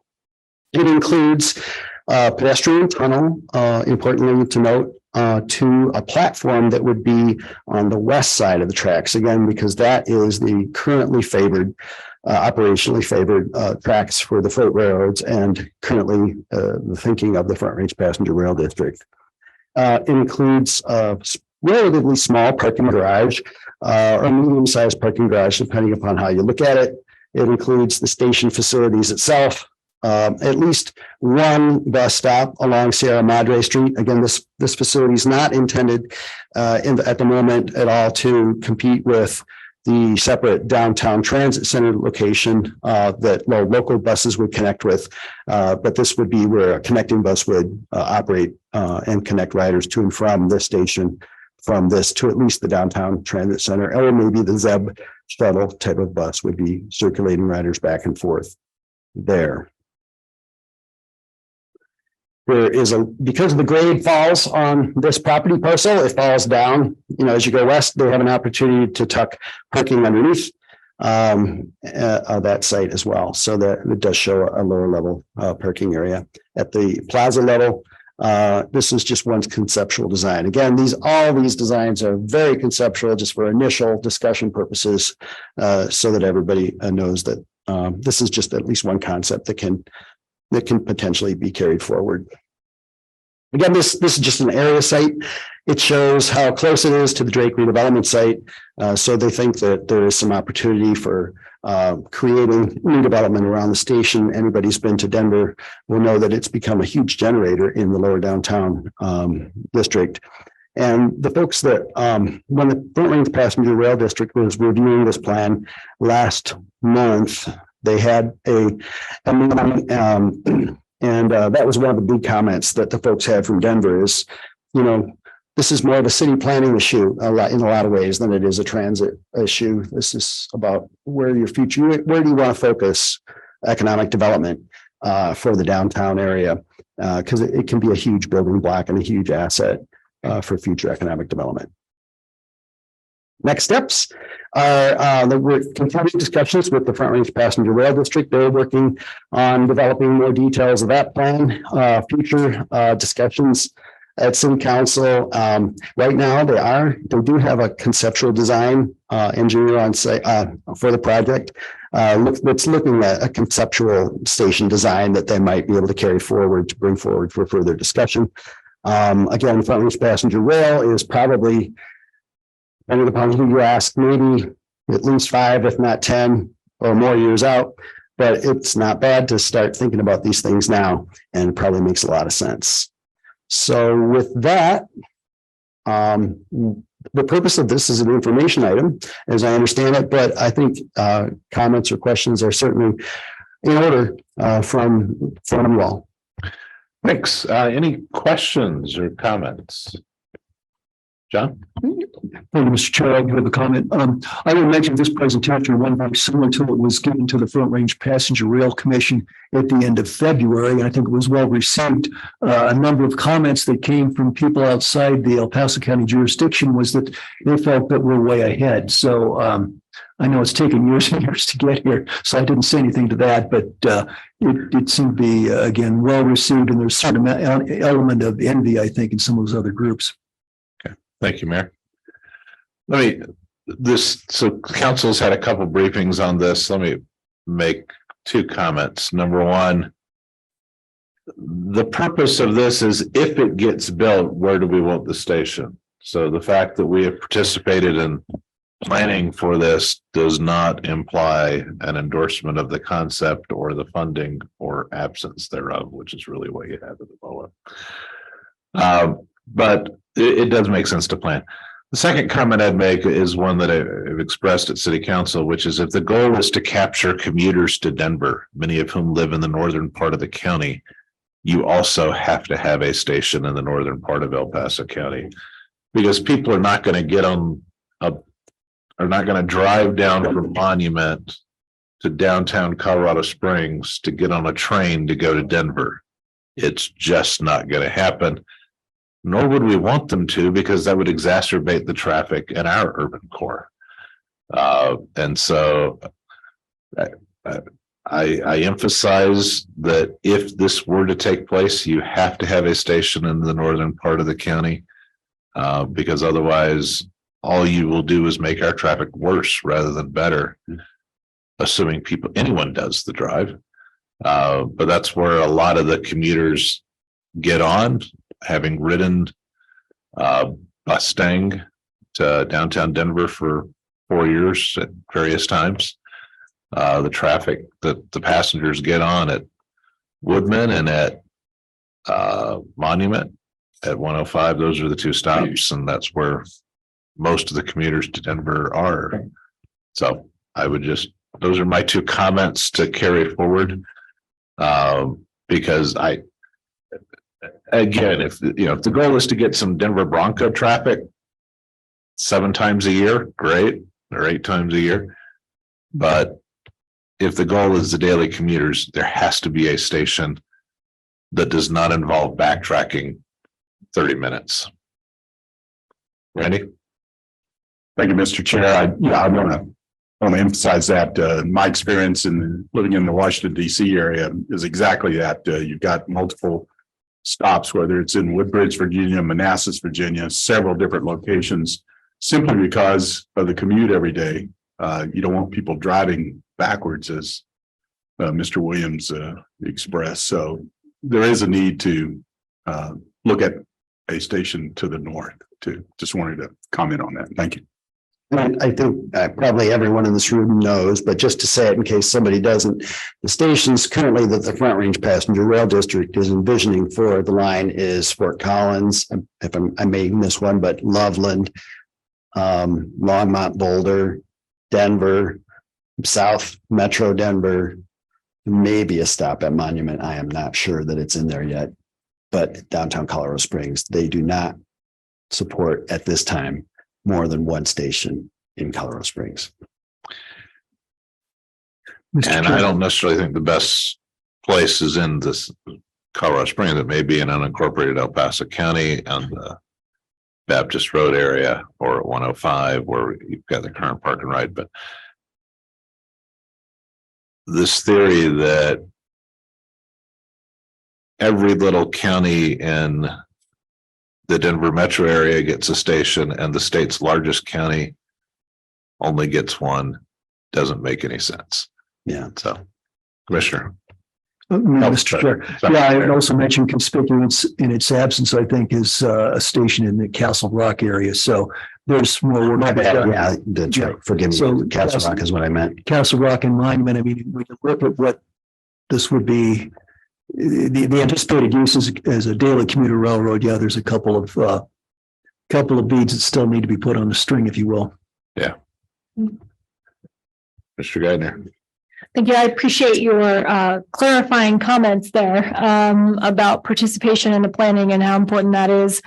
It includes a pedestrian tunnel, importantly to note, to a platform that would be on the west side of the tracks, again, because that is the currently favored, operationally favored tracks for the freight railroads and currently the thinking of the Front Range Passenger Rail District. It includes a relatively small parking garage or a medium-sized parking garage, depending upon how you look at it. It includes the station facilities itself, at least one bus stop along Sierra Madre Street. Again, this facility is not intended at the moment at all to compete with the separate downtown transit center location that local buses would connect with. But this would be where a connecting bus would operate and connect riders to and from this station, from this to at least the downtown transit center, or maybe the ZEB shuttle type of bus would be circulating riders back and forth there. There is because the grade falls on this property parcel, it falls down, as you go west, they have an opportunity to tuck parking underneath that site as well. So that it does show a lower level parking area. At the plaza level, this is just one conceptual design. Again, all these designs are very conceptual, just for initial discussion purposes, so that everybody knows that this is just at least one concept that can potentially be carried forward. Again, this is just an area site. It shows how close it is to the Drake redevelopment site. So they think that there is some opportunity for creating new development around the station. Anybody who's been to Denver will know that it's become a huge generator in the lower downtown district. And the folks that, when the Front Range Passenger Rail District was reviewing this plan last month, they had a meeting, and that was one of the big comments that the folks had from Denver is, this is more of a city planning issue in a lot of ways than it is a transit issue. This is about where do you want to focus economic development for the downtown area, because it can be a huge building block and a huge asset for future economic development. Next steps are we're continuing discussions with the Front Range Passenger Rail District. They're working on developing more details of that plan. Future discussions at City Council. Right now, they do have a conceptual design engineer on site for the project. That's looking at a conceptual station design that they might be able to carry forward to bring forward for further discussion. Again, Front Range Passenger Rail is probably, depending upon who you ask, maybe at least 5, if not 10 or more years out, but it's not bad to start thinking about these things now, and it probably makes a lot of sense. So with that, the purpose of this is an information item, as I understand it, but I think comments or questions are certainly in order from you all. Thanks. Any questions or comments? John? Thank you, Mr. Chair. I have a comment. I will mention this presentation, one very similar to what was given to the Front Range Passenger Rail Commission at the end of February. And I think it was well received. A number of comments that came from people outside the El Paso County jurisdiction was that they felt that we're way ahead. So I know it's taken years and years to get here, so I didn't say anything to that, but it seemed to be, again, well received. And there's a certain element of envy, I think, in some of those other groups. Thank you, Mayor. So council's had a couple briefings on this. Let me make 2 comments. Number one, the purpose of this is if it gets built, where do we want the station? So the fact that we have participated in planning for this does not imply an endorsement of the concept or the funding or absence thereof, which is really what you have at the moment. But it does make sense to plan. The second comment I'd make is one that I've expressed at City Council, which is if the goal is to capture commuters to Denver, many of whom live in the northern part of the county, you also have to have a station in the northern part of El Paso County, because people are not going to drive down from Monument to downtown Colorado Springs to get on a train to go to Denver. It's just not going to happen. Nor would we want them to, because that would exacerbate the traffic in our urban core. And so I emphasize that if this were to take place, you have to have a station in the northern part of the county. Because otherwise, all you will do is make our traffic worse rather than better, assuming anyone does the drive. But that's where a lot of the commuters get on, having ridden Mustang to downtown Denver for 4 years at various times. The traffic that the passengers get on at Woodman and at Monument at 105, those are the two stops, and that's where most of the commuters to Denver are. So I would those are my two comments to carry forward. Because again, if the goal is to get some Denver Bronco traffic 7 times a year, great, or 8 times a year. But if the goal is the daily commuters, there has to be a station that does not involve backtracking 30 minutes. Randy? Thank you, Mr. Chair. I want to emphasize that my experience in living in the Washington, D.C. area is exactly that. You've got multiple stops, whether it's in Woodbridge, Virginia, Manassas, Virginia, several different locations, simply because of the commute every day. You don't want people driving backwards, as Mr. Williams expressed. So there is a need to look at a station to the north. Just wanted to comment on that. Thank you. I think probably everyone in this room knows, but just to say it in case somebody doesn't, the stations currently that the Front Range Passenger Rail District is envisioning for the line is Fort Collins, I may miss one, but Loveland, Longmont, Boulder, Denver, South Metro Denver, maybe a stop at Monument. I am not sure that it's in there yet, but downtown Colorado Springs, they do not support at this time more than one station in Colorado Springs. And I don't necessarily think the best place is in this Colorado Springs. It may be in unincorporated El Paso County and the Baptist Road area, or at 105 where you've got the current park and ride. But this theory that every little county in the Denver metro area gets a station and the state's largest county only gets one doesn't make any sense. Yeah. So, Commissioner. Mr. Chair, yeah, I would also mention conspicuous in its absence, I think, is a station in the Castle Rock area. So there's more work. My bad. Yeah, that's right. Forgive me. So Castle Rock is what I meant. Castle Rock and Monument. I mean, we can look at what this would be. The anticipated use as a daily commuter railroad. Yeah, there's a couple of beads that still need to be put on the string, if you will. Yeah. Mr. Geithner. Thank you. I appreciate your clarifying comments there about participation in the planning and how important that is.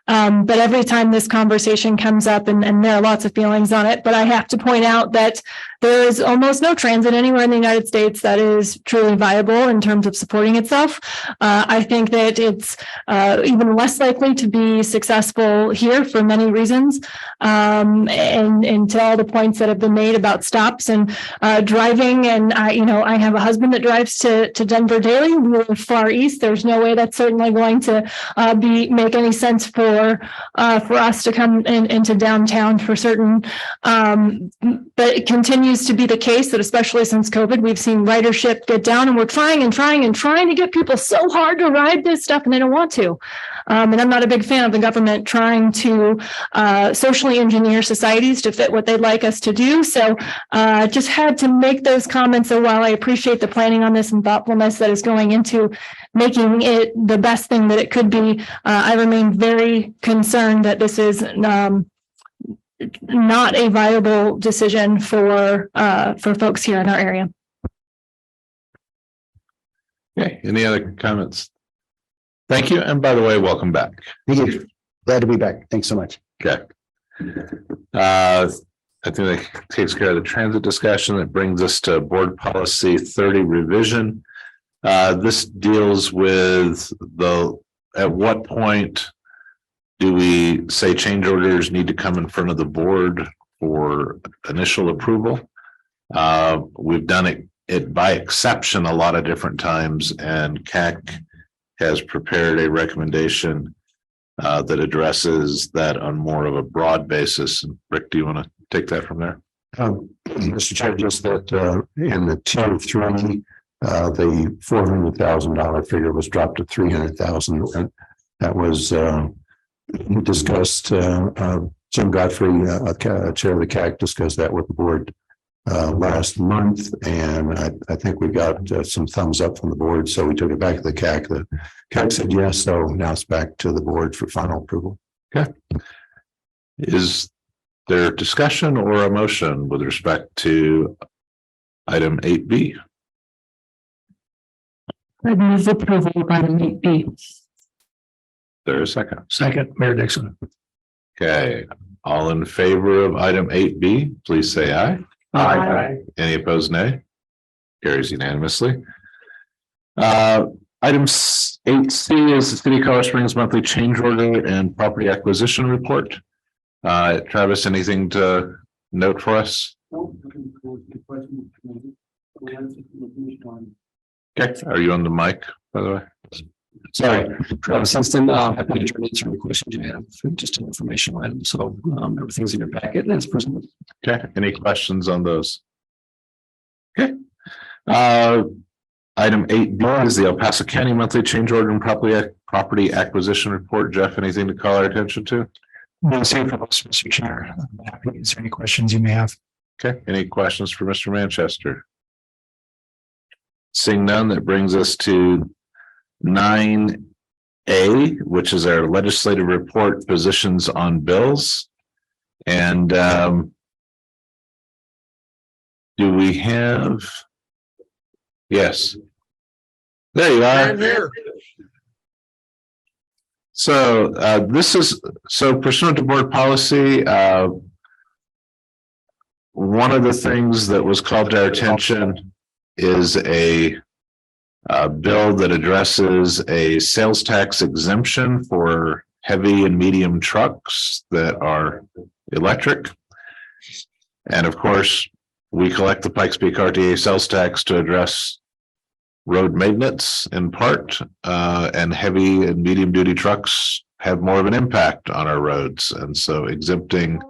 But every time this conversation comes up, and there are lots of feelings on it, but I have to point out that there is almost no transit anywhere in the United States that is truly viable in terms of supporting itself. I think that it's even less likely to be successful here for many reasons. And to all the points that have been made about stops and driving, and I have a husband that drives to Denver daily. We live far east. There's no way that's certainly going to make any sense for us to come into downtown for certain. But it continues to be the case that, especially since COVID, we've seen ridership get down, and we're trying to get people so hard to ride this stuff, and they don't want to. And I'm not a big fan of the government trying to socially engineer societies to fit what they'd like us to do. So just had to make those comments. So while I appreciate the planning on this and thoughtfulness that is going into making it the best thing that it could be, I remain very concerned that this is not a viable decision for folks here in our area. Okay, any other comments? Thank you. And by the way, welcome back. Thank you. Glad to be back. Thanks so much. Okay. I think that takes care of the transit discussion. That brings us to Board Policy 30 revision. This deals with at what point do we say change orders need to come in front of the board for initial approval. We've done it by exception a lot of different times, and CAC has prepared a recommendation that addresses that on more of a broad basis. Rick, do you want to take that from there? Mr. Chair, just that in the tier 3, the $400,000 figure was dropped to $300,000. That was discussed. Jim Godfrey, chair of the CAC, discussed that with the board last month, and I think we got some thumbs up from the board, so we took it back to the CAC. The CAC said yes, so now it's back to the board for final approval. Okay. Is there discussion or a motion with respect to item 8B? I move approval of item 8B. There is a second. Second, Mayor Dixon. Okay, all in favor of item 8B, please say aye. Aye. Any opposed, nay? Carries unanimously. Item 8C is the City of Colorado Springs monthly change order and property acquisition report. Travis, anything to note for us? Okay, are you on the mic, by the way? Sorry, Travis Hinston, happy to try to answer any questions you have, just an informational item. So everything's in your packet and it's presented. Okay, any questions on those? Okay. Item 8B is the El Paso County monthly change order and property acquisition report. Jeff, anything to call our attention to? No, same for us, Mr. Chair. I'm happy to answer any questions you may have. Okay, any questions for Mr. Manchester? Seeing none, that brings us to 9A, which is our legislative report, positions on bills. And do we have? Yes. There you are. I'm here. So this is pursuant to board policy. One of the things that was called to our attention is a bill that addresses a sales tax exemption for heavy and medium trucks that are electric. And of course, we collect the Pikes PPRTA sales tax to address road maintenance in part, and heavy and medium duty trucks have more of an impact on our roads. And so exempting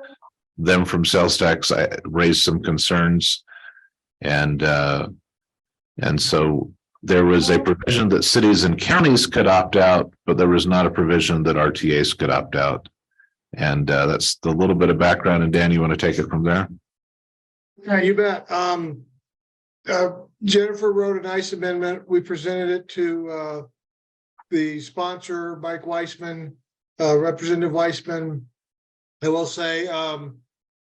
them from sales tax raised some concerns. And so there was a provision that cities and counties could opt out, but there was not a provision that RTAs could opt out. And that's the little bit of background. And Dan, you want to take it from there? Yeah, you bet. Jennifer wrote a nice amendment. We presented it to the sponsor, Mike Weissman, Representative Weissman. I will say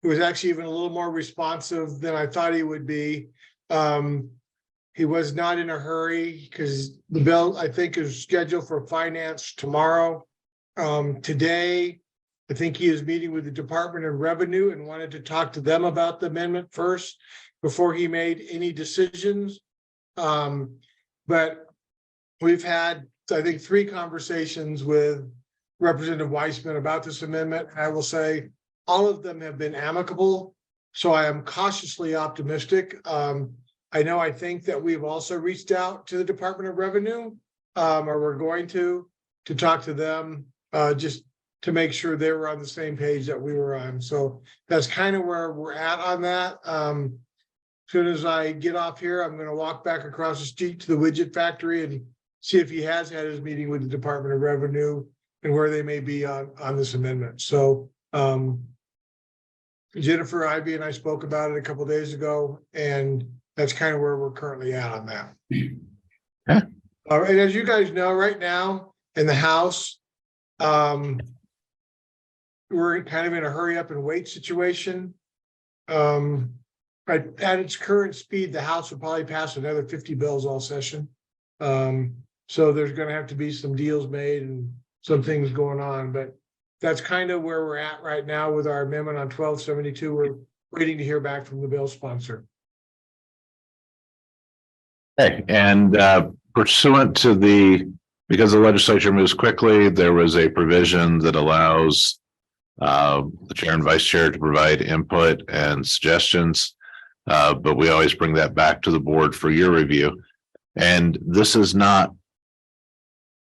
he was actually even a little more responsive than I thought he would be. He was not in a hurry because the bill, I think, is scheduled for finance tomorrow. Today, I think he is meeting with the Department of Revenue and wanted to talk to them about the amendment first before he made any decisions. But we've had, I think, 3 conversations with Representative Weissman about this amendment. I will say all of them have been amicable, so I am cautiously optimistic. I think that we've also reached out to the Department of Revenue, or we're going to talk to them just to make sure they were on the same page that we were on. So that's kind of where we're at on that. As soon as I get off here, I'm going to walk back across the street to the widget factory and see if he has had his meeting with the Department of Revenue and where they may be on this amendment. So Jennifer Ivy and I spoke about it a couple of days ago, and that's kind of where we're currently at on that. Okay. And as you guys know, right now in the House, we're kind of in a hurry up and wait situation. At its current speed, the House will probably pass another 50 bills all session. So there's going to have to be some deals made and some things going on, but that's kind of where we're at right now with our amendment on 1272. We're waiting to hear back from the bill sponsor. Okay, and pursuant to because the legislature moves quickly, there was a provision that allows the chair and vice chair to provide input and suggestions. But we always bring that back to the board for your review. And this is not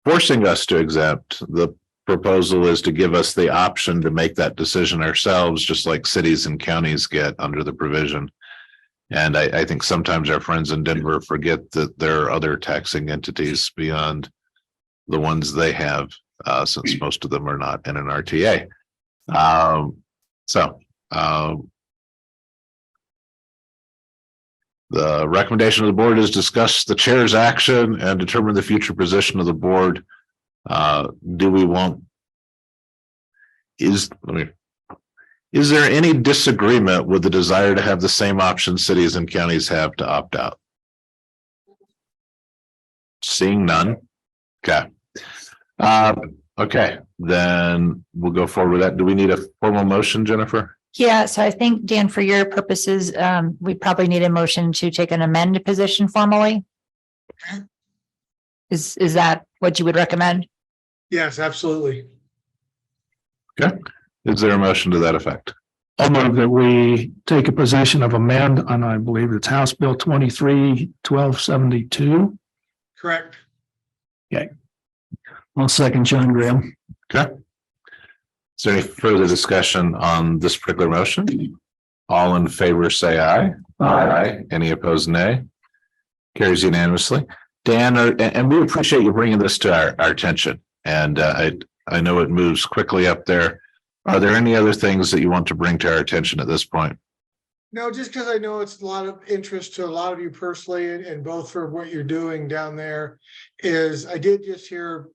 forcing us to exempt. The proposal is to give us the option to make that decision ourselves, just like cities and counties get under the provision. And I think sometimes our friends in Denver forget that there are other taxing entities beyond the ones they have, since most of them are not in an RTA. The recommendation of the board is discuss the chair's action and determine the future position of the board. Do we want? Is there any disagreement with the desire to have the same option cities and counties have to opt out? Seeing none. Okay. Okay, then we'll go forward with that. Do we need a formal motion, Jennifer? Yeah, so I think, Dan, for your purposes, we probably need a motion to take an amend position formally. Is that what you would recommend? Yes, absolutely. Okay. Is there a motion to that effect? I'll move that we take a position of amend on, I believe it's House Bill 23-1272. Correct. Okay. I'll second John Graham. Okay. Is there any further discussion on this particular motion? All in favor, say aye. Aye. Any opposed, nay? Carries unanimously. Dan, and we appreciate you bringing this to our attention. And I know it moves quickly up there. Are there any other things that you want to bring to our attention at this point? No, just because I know it's a lot of interest to a lot of you personally, and both for what you're doing down there, is I did just hear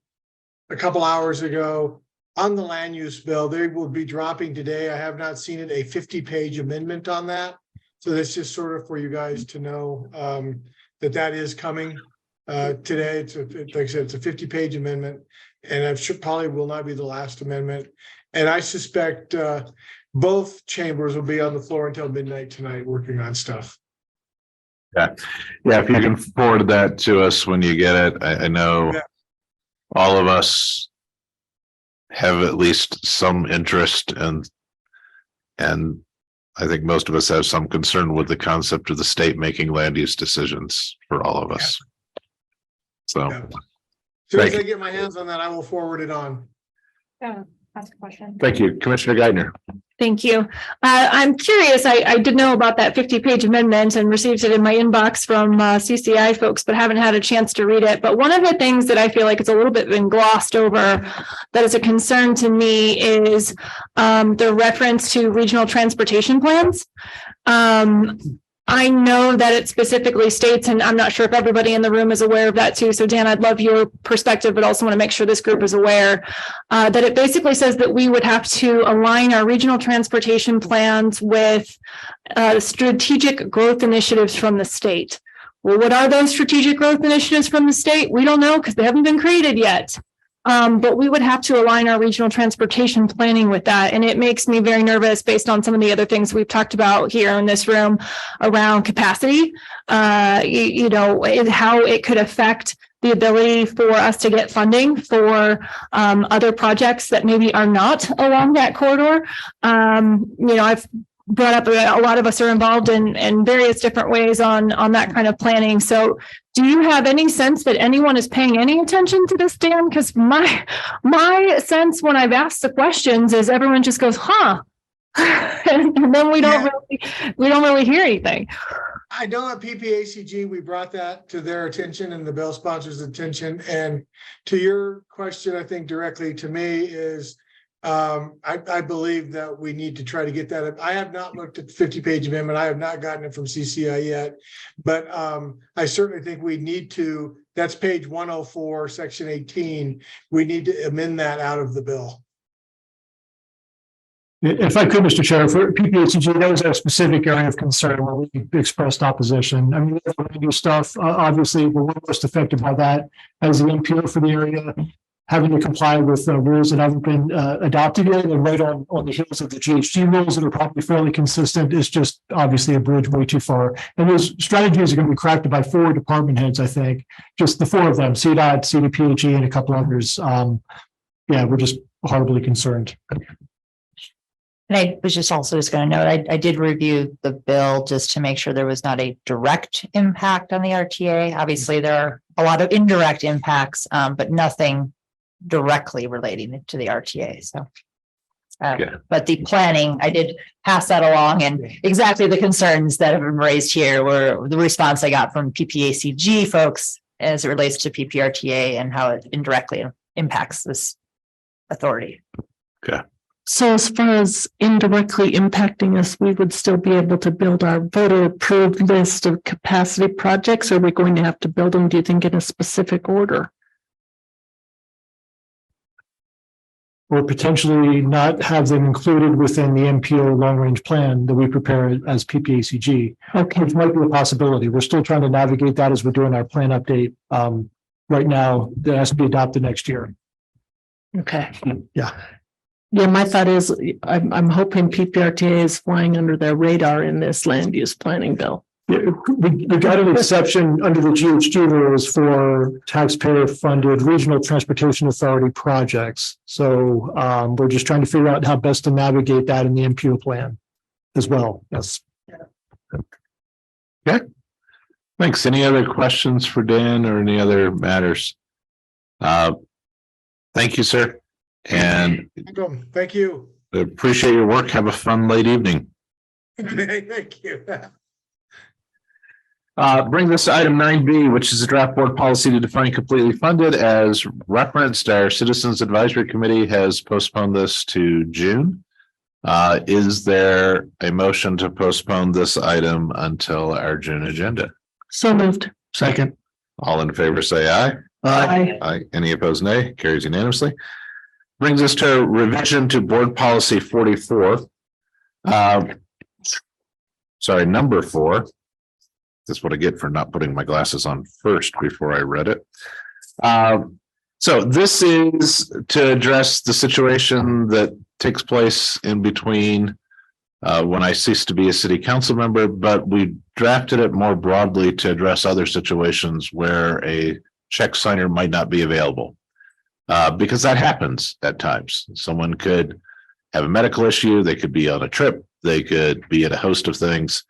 a couple hours ago on the land use bill, they will be dropping today. I have not seen it, a 50-page amendment on that. So that's just sort of for you guys to know that is coming today. It's like I said, it's a 50-page amendment, and I'm sure probably will not be the last amendment. And I suspect both chambers will be on the floor until midnight tonight working on stuff. Yeah. If you can forward that to us when you get it. I know all of us have at least some interest, and I think most of us have some concern with the concept of the state making land use decisions for all of us. So as soon as I get my hands on that, I will forward it on. Yeah, ask a question. Thank you, Commissioner Geithner. Thank you. I'm curious. I did know about that 50-page amendment and received it in my inbox from CCI folks, but haven't had a chance to read it. But one of the things that I feel like it's a little bit been glossed over that is a concern to me is the reference to regional transportation plans. I know that it specifically states, and I'm not sure if everybody in the room is aware of that too. So Dan, I'd love your perspective, but also want to make sure this group is aware that it basically says that we would have to align our regional transportation plans with strategic growth initiatives from the state. Well, what are those strategic growth initiatives from the state? We don't know because they haven't been created yet. But we would have to align our regional transportation planning with that. And it makes me very nervous based on some of the other things we've talked about here in this room around capacity, how it could affect the ability for us to get funding for other projects that maybe are not along that corridor. I've brought up a lot of us are involved in various different ways on that kind of planning. So do you have any sense that anyone is paying any attention to this, Dan? Because my sense when I've asked the questions is everyone just goes, huh? and then we don't really hear anything. I know at PPACG, we brought that to their attention and the bill sponsors' attention. And to your question, I think directly to me is, I believe that we need to try to get that. I have not looked at the 50-page amendment. I have not gotten it from CCI yet, but I certainly think we need to, that's page 104, section 18. We need to amend that out of the bill. If I could, Mr. Chair, for PPHG, that was a specific area of concern where we expressed opposition. I mean, the stuff, obviously, we're most affected by that as the MPO for the area, having to comply with rules that haven't been adopted yet, and right on the heels of the GHG rules that are probably fairly consistent is just obviously a bridge way too far. And those strategies are going to be cracked by 4 department heads, I think, just the 4 of them, CDOT, CDPHE, and a couple others. We're just horribly concerned. And I was just going to note, I did review the bill just to make sure there was not a direct impact on the RTA. Obviously, there are a lot of indirect impacts, but nothing directly relating to the RTA. So. But the planning, I did pass that along, and exactly the concerns that have been raised here were the response I got from PPACG folks as it relates to PPRTA and how it indirectly impacts this authority. Okay. So as far as indirectly impacting us, we would still be able to build our voter approved list of capacity projects, or are we going to have to build them, do you think, in a specific order? Or potentially not have them included within the MPO long range plan that we prepare as PPACG. Okay. Which might be a possibility. We're still trying to navigate that as we're doing our plan update. Right now, that has to be adopted next year. Okay. Yeah. Yeah, my thought is I'm hoping PPRTA is flying under their radar in this land use planning bill. We got an exception under the GHG rules for taxpayer funded regional transportation authority projects. So we're just trying to figure out how best to navigate that in the MPO plan as well. Yes. Okay. Thanks. Any other questions for Dan or any other matters? Thank you, sir. And Thank you. appreciate your work. Have a fun late evening. Thank you. Brings us to item 9B, which is a draft board policy to define completely funded. As referenced, our Citizens Advisory Committee has postponed this to June. Is there a motion to postpone this item until our June agenda? So moved. Second. All in favor, say aye. Aye. Aye. Any opposed, nay. Carries unanimously. Brings us to revision to board policy 44. Number 4. This is what I get for not putting my glasses on first before I read it. So this is to address the situation that takes place in between when I cease to be a city council member, but we drafted it more broadly to address other situations where a check signer might not be available. Because that happens at times. Someone could have a medical issue, they could be on a trip, they could be at a host of things.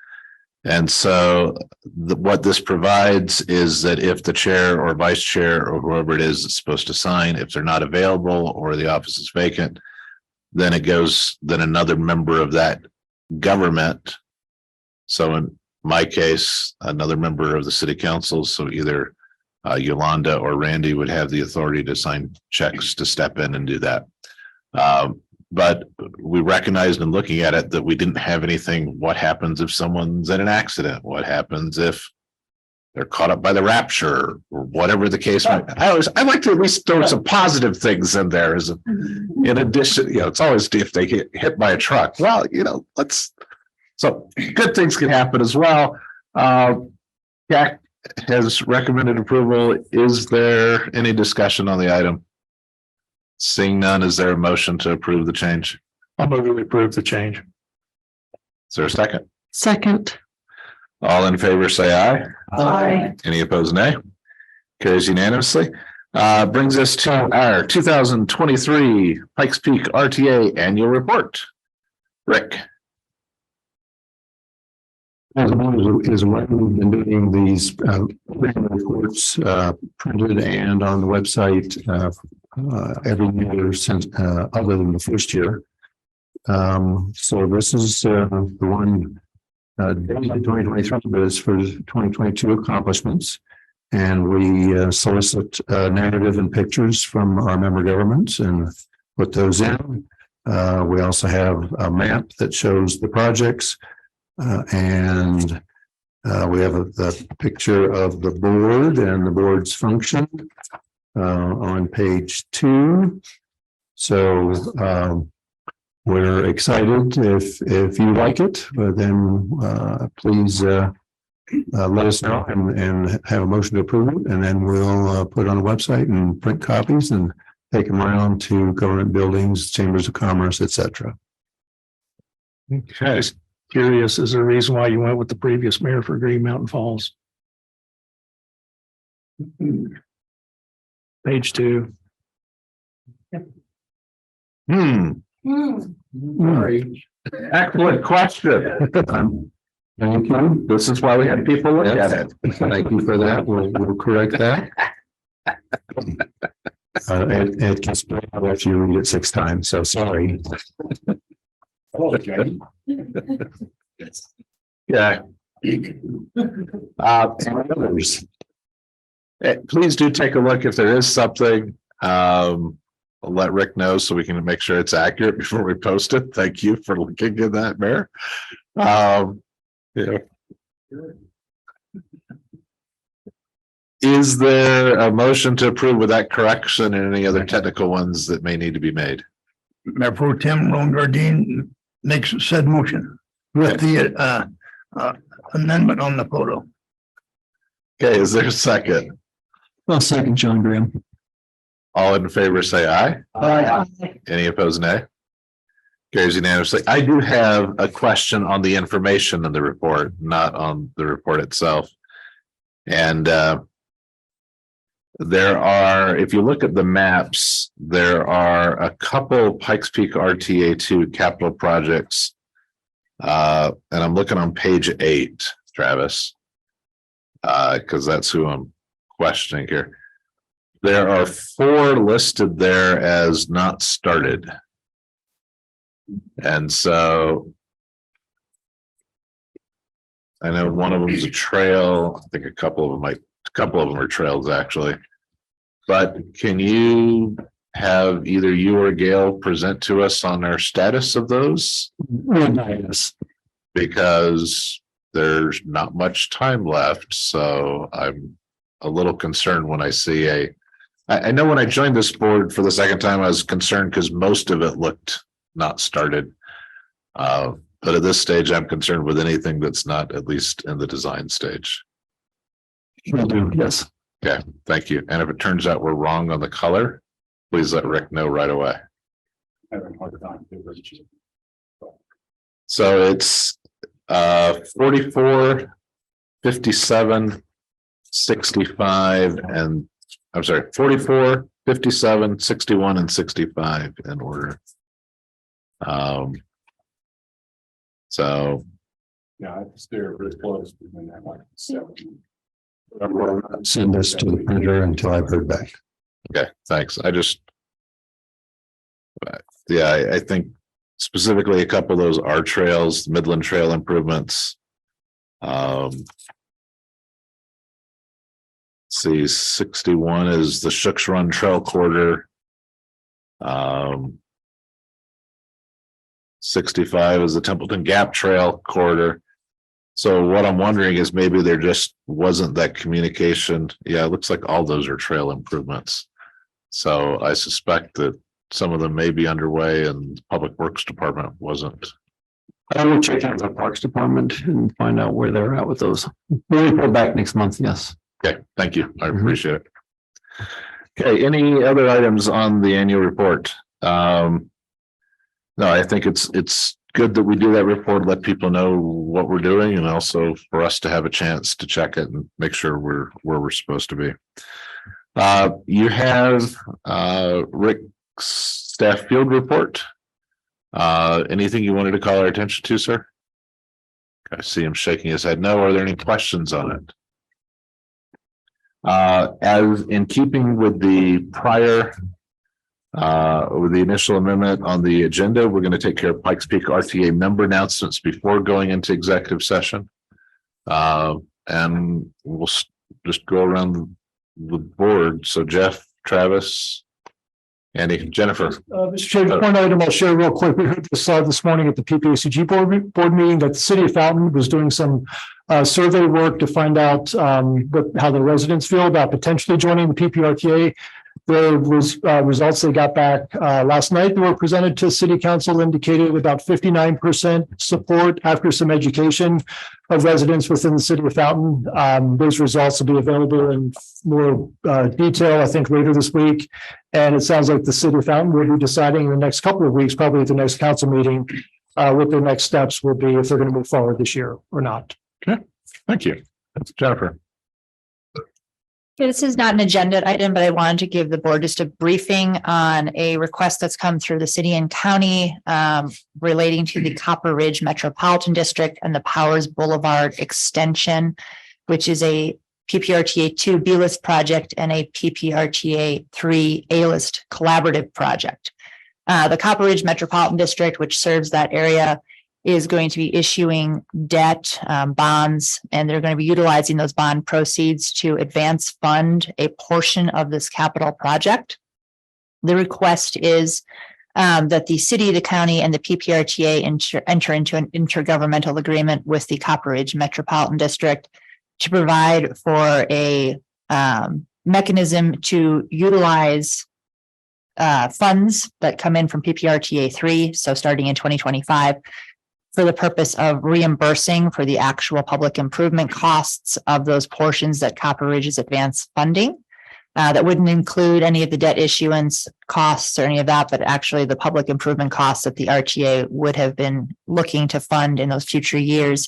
And so what this provides is that if the chair or vice chair or whoever it is supposed to sign, if they're not available or the office is vacant, then another member of that government. So in my case, another member of the city council, so either Yolanda or Randy would have the authority to sign checks to step in and do that. But we recognized in looking at it that we didn't have anything. What happens if someone's in an accident? What happens if they're caught up by the rapture or whatever the case might be? I like to at least throw some positive things in there as in addition, it's always if they get hit by a truck. Well, so good things can happen as well. CAC has recommended approval. Is there any discussion on the item? Seeing none, is there a motion to approve the change? I'll move to approve the change. Is there a second? Second. All in favor, say aye. Aye. Any opposed, nay? Carries unanimously. Brings us to our 2023 Pikes Peak RTA annual report. Rick. As when we've been doing these reports printed and on the website every year since other than the first year. So this is the one dated 2023, but it's for 2022 accomplishments. And we solicit narrative and pictures from our member governments and put those in. We also have a map that shows the projects. And we have the picture of the board and the board's function on page 2. So we're excited. If you like it, then please let us know and have a motion to approve it. And then we'll put it on the website and print copies and take them around to government buildings, chambers of commerce, etc. Okay. Curious, is there a reason why you went with the previous mayor for Green Mountain Falls? Page 2. Excellent question. Thank you. This is why we have people look at it. Thank you for that. We'll correct that. It can spread out after you read it 6 times, so sorry. Yeah. Others. Please do take a look if there is something. I'll let Rick know so we can make sure it's accurate before we post it. Thank you for looking at that, Mayor. Yeah. Is there a motion to approve with that correction and any other technical ones that may need to be made? Mayor Pro Tem Ron Gardine makes said motion with the amendment on the photo. Okay, is there a second? Well, second, John Graham. All in favor, say aye. Aye. Any opposed, nay? Carries unanimously. I do have a question on the information in the report, not on the report itself. And there are, if you look at the maps, there are a couple Pikes Peak RTA2 capital projects. And I'm looking on page 8, Travis, because that's who I'm questioning here. There are 4 listed there as not started. And so I know one of them is a trail. I think a couple of them are trails actually. But can you have either you or Gail present to us on our status of those? Yes. Because there's not much time left. So I'm a little concerned when I see I know when I joined this board for the second time, I was concerned because most of it looked not started. But at this stage, I'm concerned with anything that's not at least in the design stage. Will do, yes. Okay, thank you. And if it turns out we're wrong on the color, please let Rick know right away. So it's 44, 57, 65, and I'm sorry, 44, 57, 61, and 65 in order. So. Yeah, I stare very close. Send this to the printer until I've heard back. Okay, thanks. I think specifically a couple of those are trails, Midland Trail improvements. See, 61 is the Shooks Run Trail Corridor. 65 is the Templeton Gap Trail Corridor. So what I'm wondering is maybe there just wasn't that communication. Yeah, it looks like all those are trail improvements. So I suspect that some of them may be underway and the Public Works Department wasn't. I will check out the Parks Department and find out where they're at with those. We'll report back next month, yes. Okay, thank you. I appreciate it. Okay, any other items on the annual report? No, I think it's good that we do that report, let people know what we're doing, and also for us to have a chance to check it and make sure we're where we're supposed to be. You have Rick's staff field report. Anything you wanted to call our attention to, sir? I see him shaking his head. No. Are there any questions on it? As in keeping with the prior with the initial amendment on the agenda, we're going to take care of Pikes Peak RTA member announcements before going into executive session. And we'll just go around the board. So Jeff, Travis, Andy, Jennifer. Mr. Chair, one item I'll share real quick. We heard this morning at the PPRTA board meeting that the city of Fountain was doing some survey work to find out how the residents feel about potentially joining the PPRTA. There was results they got back last night that were presented to city council indicated about 59% support after some education of residents within the city of Fountain. Those results will be available in more detail, I think, later this week. And it sounds like the city of Fountain will be deciding in the next couple of weeks, probably at the next council meeting, what their next steps will be if they're going to move forward this year or not. Okay, thank you. Jennifer. This is not an agenda item, but I wanted to give the board just a briefing on a request that's come through the city and county relating to the Copper Ridge Metropolitan District and the Powers Boulevard extension, which is a PPRTA 2 B-list project and a PPRTA 3 A-list collaborative project. The Copper Ridge Metropolitan District, which serves that area, is going to be issuing debt, bonds, and they're going to be utilizing those bond proceeds to advance fund a portion of this capital project. The request is that the city, the county, and the PPRTA enter into an intergovernmental agreement with the Copper Ridge Metropolitan District to provide for a mechanism to utilize funds that come in from PPRTA 3, so starting in 2025, for the purpose of reimbursing for the actual public improvement costs of those portions that Copper Ridge is advanced funding. That wouldn't include any of the debt issuance costs or any of that, but actually the public improvement costs that the RTA would have been looking to fund in those future years.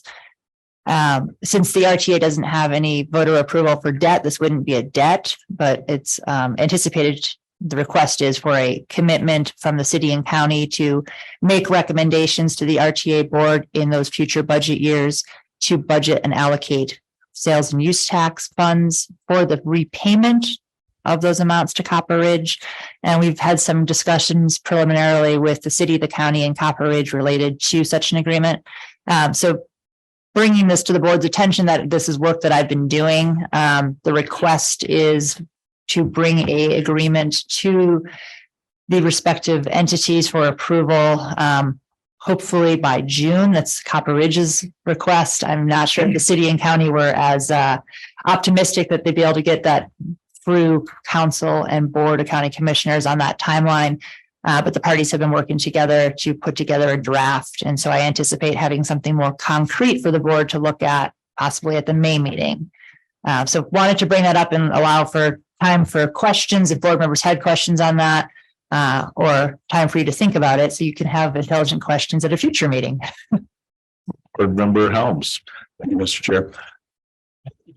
Since the RTA doesn't have any voter approval for debt, this wouldn't be a debt, but it's anticipated. The request is for a commitment from the city and county to make recommendations to the RTA board in those future budget years to budget and allocate sales and use tax funds for the repayment of those amounts to Copper Ridge. And we've had some discussions preliminarily with the city, the county, and Copper Ridge related to such an agreement. So bringing this to the board's attention that this is work that I've been doing. The request is to bring a agreement to the respective entities for approval, hopefully by June. That's Copper Ridge's request. I'm not sure if the city and county were as optimistic that they'd be able to get that through council and board of county commissioners on that timeline. But the parties have been working together to put together a draft. And so I anticipate having something more concrete for the board to look at, possibly at the May meeting. So wanted to bring that up and allow for time for questions if board members had questions on that, or time for you to think about it so you can have intelligent questions at a future meeting. Board Member Helms. Thank you, Mr. Chair.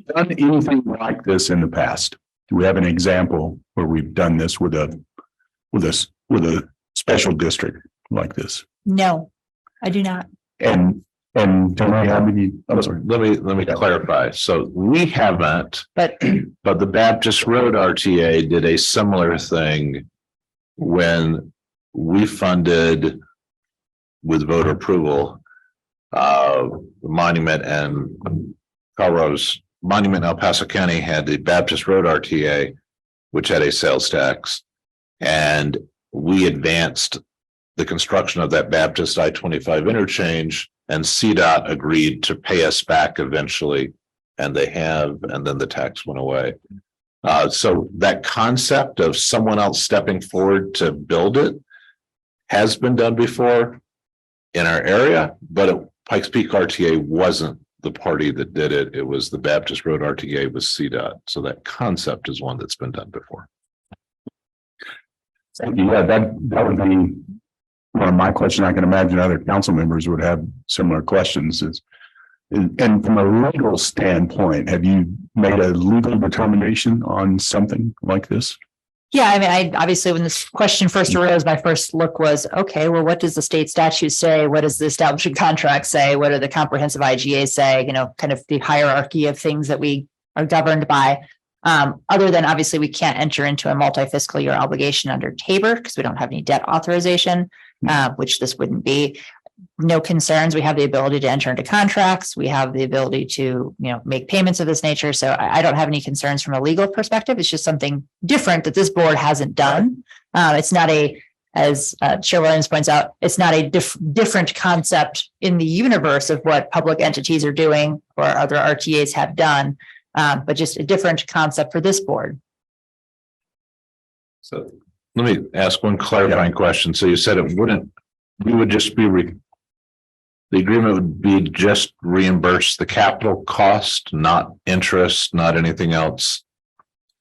Done anything like this in the past? Do we have an example where we've done this with a special district like this? No, I do not. And do we have any? I'm sorry. Let me clarify. So we haven't, but the Baptist Road RTA did a similar thing when we funded with voter approval, Monument and Colorado's Monument in El Paso County had the Baptist Road RTA, which had a sales tax, and we advanced the construction of that Baptist I-25 interchange, and CDOT agreed to pay us back eventually, and they have, and then the tax went away. So that concept of someone else stepping forward to build it has been done before in our area, but Pikes Peak RTA wasn't the party that did it. It was the Baptist Road RTA with CDOT. So that concept is one that's been done before. Yeah, that would be one of my questions. I can imagine other council members would have similar questions. And from a legal standpoint, have you made a legal determination on something like this? Yeah, I mean, I obviously, when this question first arose, my first look was, okay, well, what does the state statute say? What does the establishment contract say? What do the comprehensive IGA say? You know, kind of the hierarchy of things that we are governed by. Other than obviously we can't enter into a multi-fiscal year obligation under Tabor because we don't have any debt authorization, which this wouldn't be. No concerns. We have the ability to enter into contracts. We have the ability to, make payments of this nature. So I don't have any concerns from a legal perspective. It's just something different that this board hasn't done. It's not as Chair Williams points out, it's not a different concept in the universe of what public entities are doing or other RTAs have done, but just a different concept for this board. So let me ask one clarifying question. So you said we would just be the agreement would be just reimburse the capital cost, not interest, not anything else.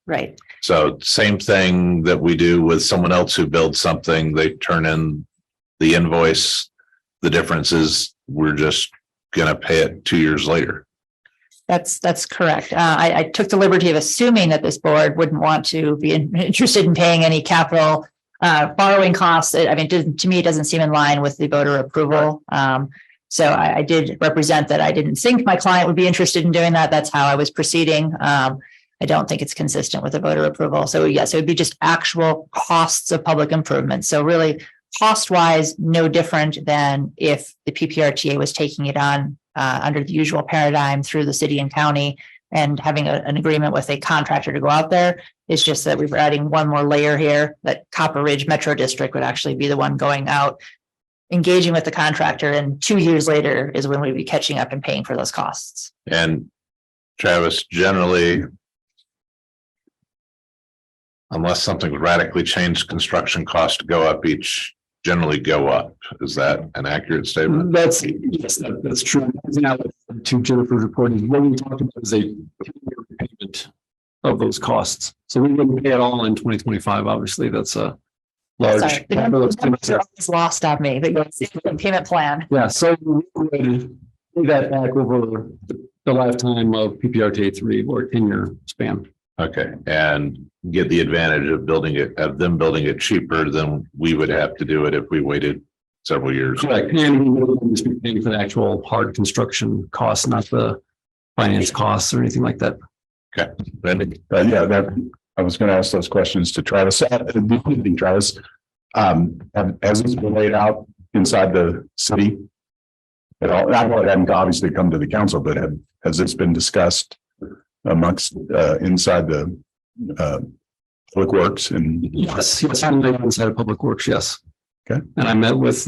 Right. So same thing that we do with someone else who builds something, they turn in the invoice. The difference is we're just going to pay it 2 years later. That's correct. I took the liberty of assuming that this board wouldn't want to be interested in paying any capital borrowing costs. I mean, to me, it doesn't seem in line with the voter approval. So I did represent that I didn't think my client would be interested in doing that. That's how I was proceeding. I don't think it's consistent with the voter approval. So yes, it would be just actual costs of public improvements. So really, cost wise, no different than if the PPRTA was taking it on under the usual paradigm through the city and county and having an agreement with a contractor to go out there. It's just that we were adding one more layer here, that Copper Ridge Metro District would actually be the one going out, engaging with the contractor, and 2 years later is when we'd be catching up and paying for those costs. And Travis, generally, unless something radically changed, construction costs go up generally go up. Is that an accurate statement? That's true. Now, to Jennifer's reporting, what we talked about is a payment of those costs. So we wouldn't pay it all in 2025. Obviously, that's a large. Sorry, the numbers are always lost on me, but yes, it's a payment plan. Yeah, so we would pay that back over the lifetime of PPRTA 3 or 10-year span. Okay, and get the advantage of them building it cheaper than we would have to do it if we waited several years. Correct. And we would just be paying for the actual hard construction costs, not the finance costs or anything like that. Okay. I was going to ask those questions to Travis. Travis, has this been laid out inside the city at all? I know it hadn't obviously come to the council, but has this been discussed amongst inside the Public Works? And yes, inside of Public Works, yes. Okay. And I met with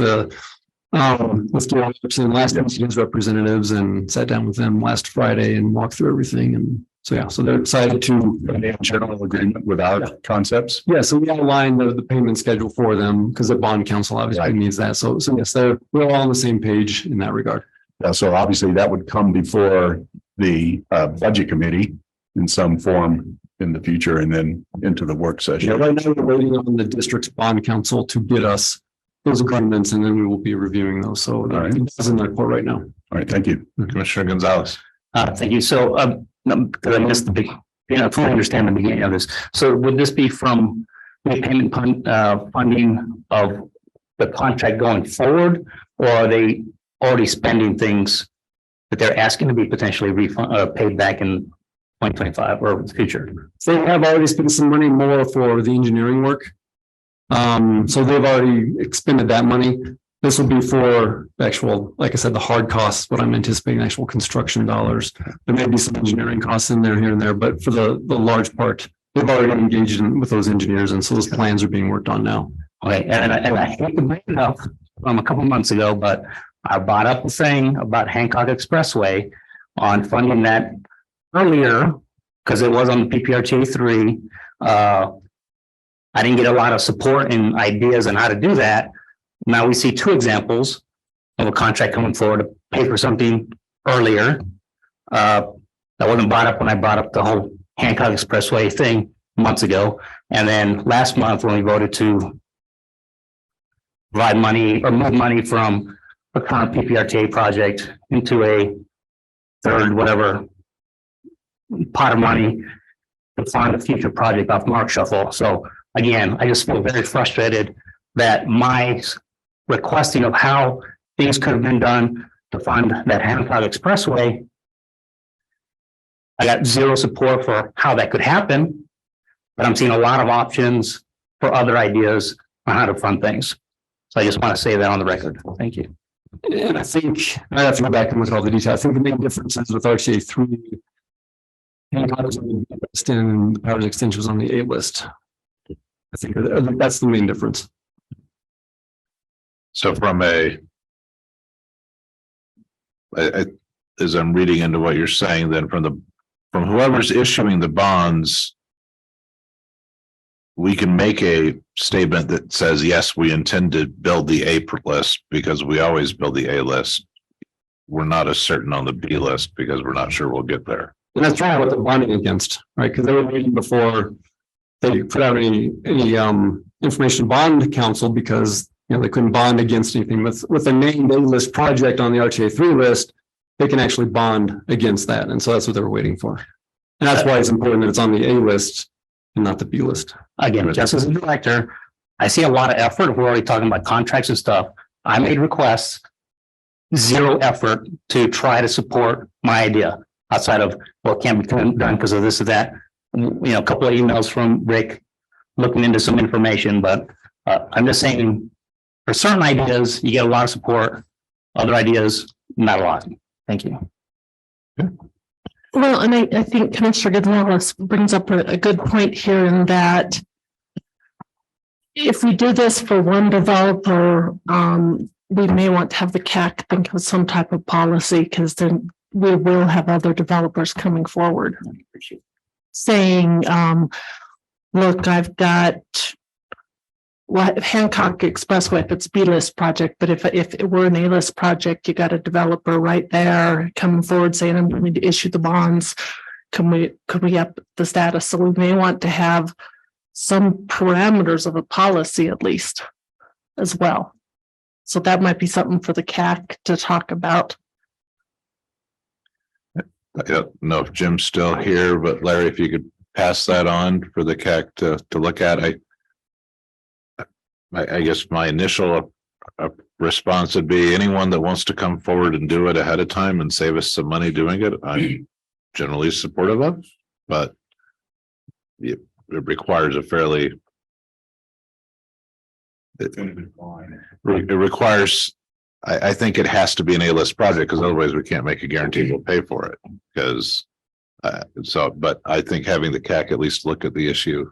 last his representatives and sat down with them last Friday and walked through everything. And so, yeah, so they're excited to general agreement without concepts. Yeah, so we outlined the payment schedule for them because the bond council obviously needs that. So yes, we're all on the same page in that regard. Yeah, so obviously that would come before the budget committee in some form in the future and then into the work session. Yeah, right now we're waiting on the district's bond council to get us those agreements, and then we will be reviewing those. So that's in my report right now. All right, thank you. Commissioner Gonzalez. Thank you. So, because I missed I fully understand the beginning of this. So would this be from repayment funding of the contract going forward, or are they already spending things that they're asking to be potentially paid back in 2025 or the future? They have already spent some money more for the engineering work. So they've already expended that money. This will be for actual, like I said, the hard costs, what I'm anticipating, actual construction dollars. There may be some engineering costs in there here and there, but for the large part, they've already engaged with those engineers. And so those plans are being worked on now. Okay, and I hate to bring it up from a couple of months ago, but I brought up the thing about Hancock Expressway on funding that earlier because it was on the PPRTA 3. I didn't get a lot of support and ideas on how to do that. Now we see two examples of a contract coming forward to pay for something earlier. That wasn't brought up when I brought up the whole Hancock Expressway thing months ago. And then last month when we voted to provide money or move money from a current PPRTA project into a third, whatever, pot of money to fund a future project off Mark Shuffle. So again, I just feel very frustrated that my requesting of how things could have been done to fund that Hancock Expressway, I got zero support for how that could happen, but I'm seeing a lot of options for other ideas on how to fund things. So I just want to say that on the record. Thank you. And I think I have to go back and look at all the details. I think the main difference is with RTA 3, Hancock was on the B list and the Powers Extension was on the A list. I think that's the main difference. So from as I'm reading into what you're saying, then from whoever's issuing the bonds, we can make a statement that says, yes, we intend to build the A list because we always build the A list. We're not as certain on the B list because we're not sure we'll get there. And that's probably what they're bonding against, right? Because they were waiting before they put out any information bond council because they couldn't bond against anything with the named A list project on the RTA 3 list. they can actually bond against that. And so that's what they were waiting for. And that's why it's important that it's on the A list and not the B list. Again, just as a director, I see a lot of effort. We're already talking about contracts and stuff. I made requests, zero effort to try to support my idea outside of, well, it can't be done because of this or that. A couple of emails from Rick looking into some information, but I'm just saying for certain ideas, you get a lot of support. Other ideas, not a lot. Thank you. Well, and I think Commissioner Gonzalez brings up a good point here in that if we do this for one developer, we may want to have the CAC think of some type of policy, because then we will have other developers coming forward saying, look, I've got Hancock Expressway, if it's B-list project, but if it were an A-list project, you got a developer right there coming forward saying, I'm going to issue the bonds. Could we up the status? So we may want to have some parameters of a policy at least as well. So that might be something for the CAC to talk about. I don't know if Jim's still here, but Larry, if you could pass that on for the CAC to look at. I guess my initial response would be anyone that wants to come forward and do it ahead of time and save us some money doing it, I'm generally supportive of, but it requires a fairly, it requires, I think it has to be an A-list project, because otherwise we can't make a guarantee we'll pay for it, because but I think having the CAC at least look at the issue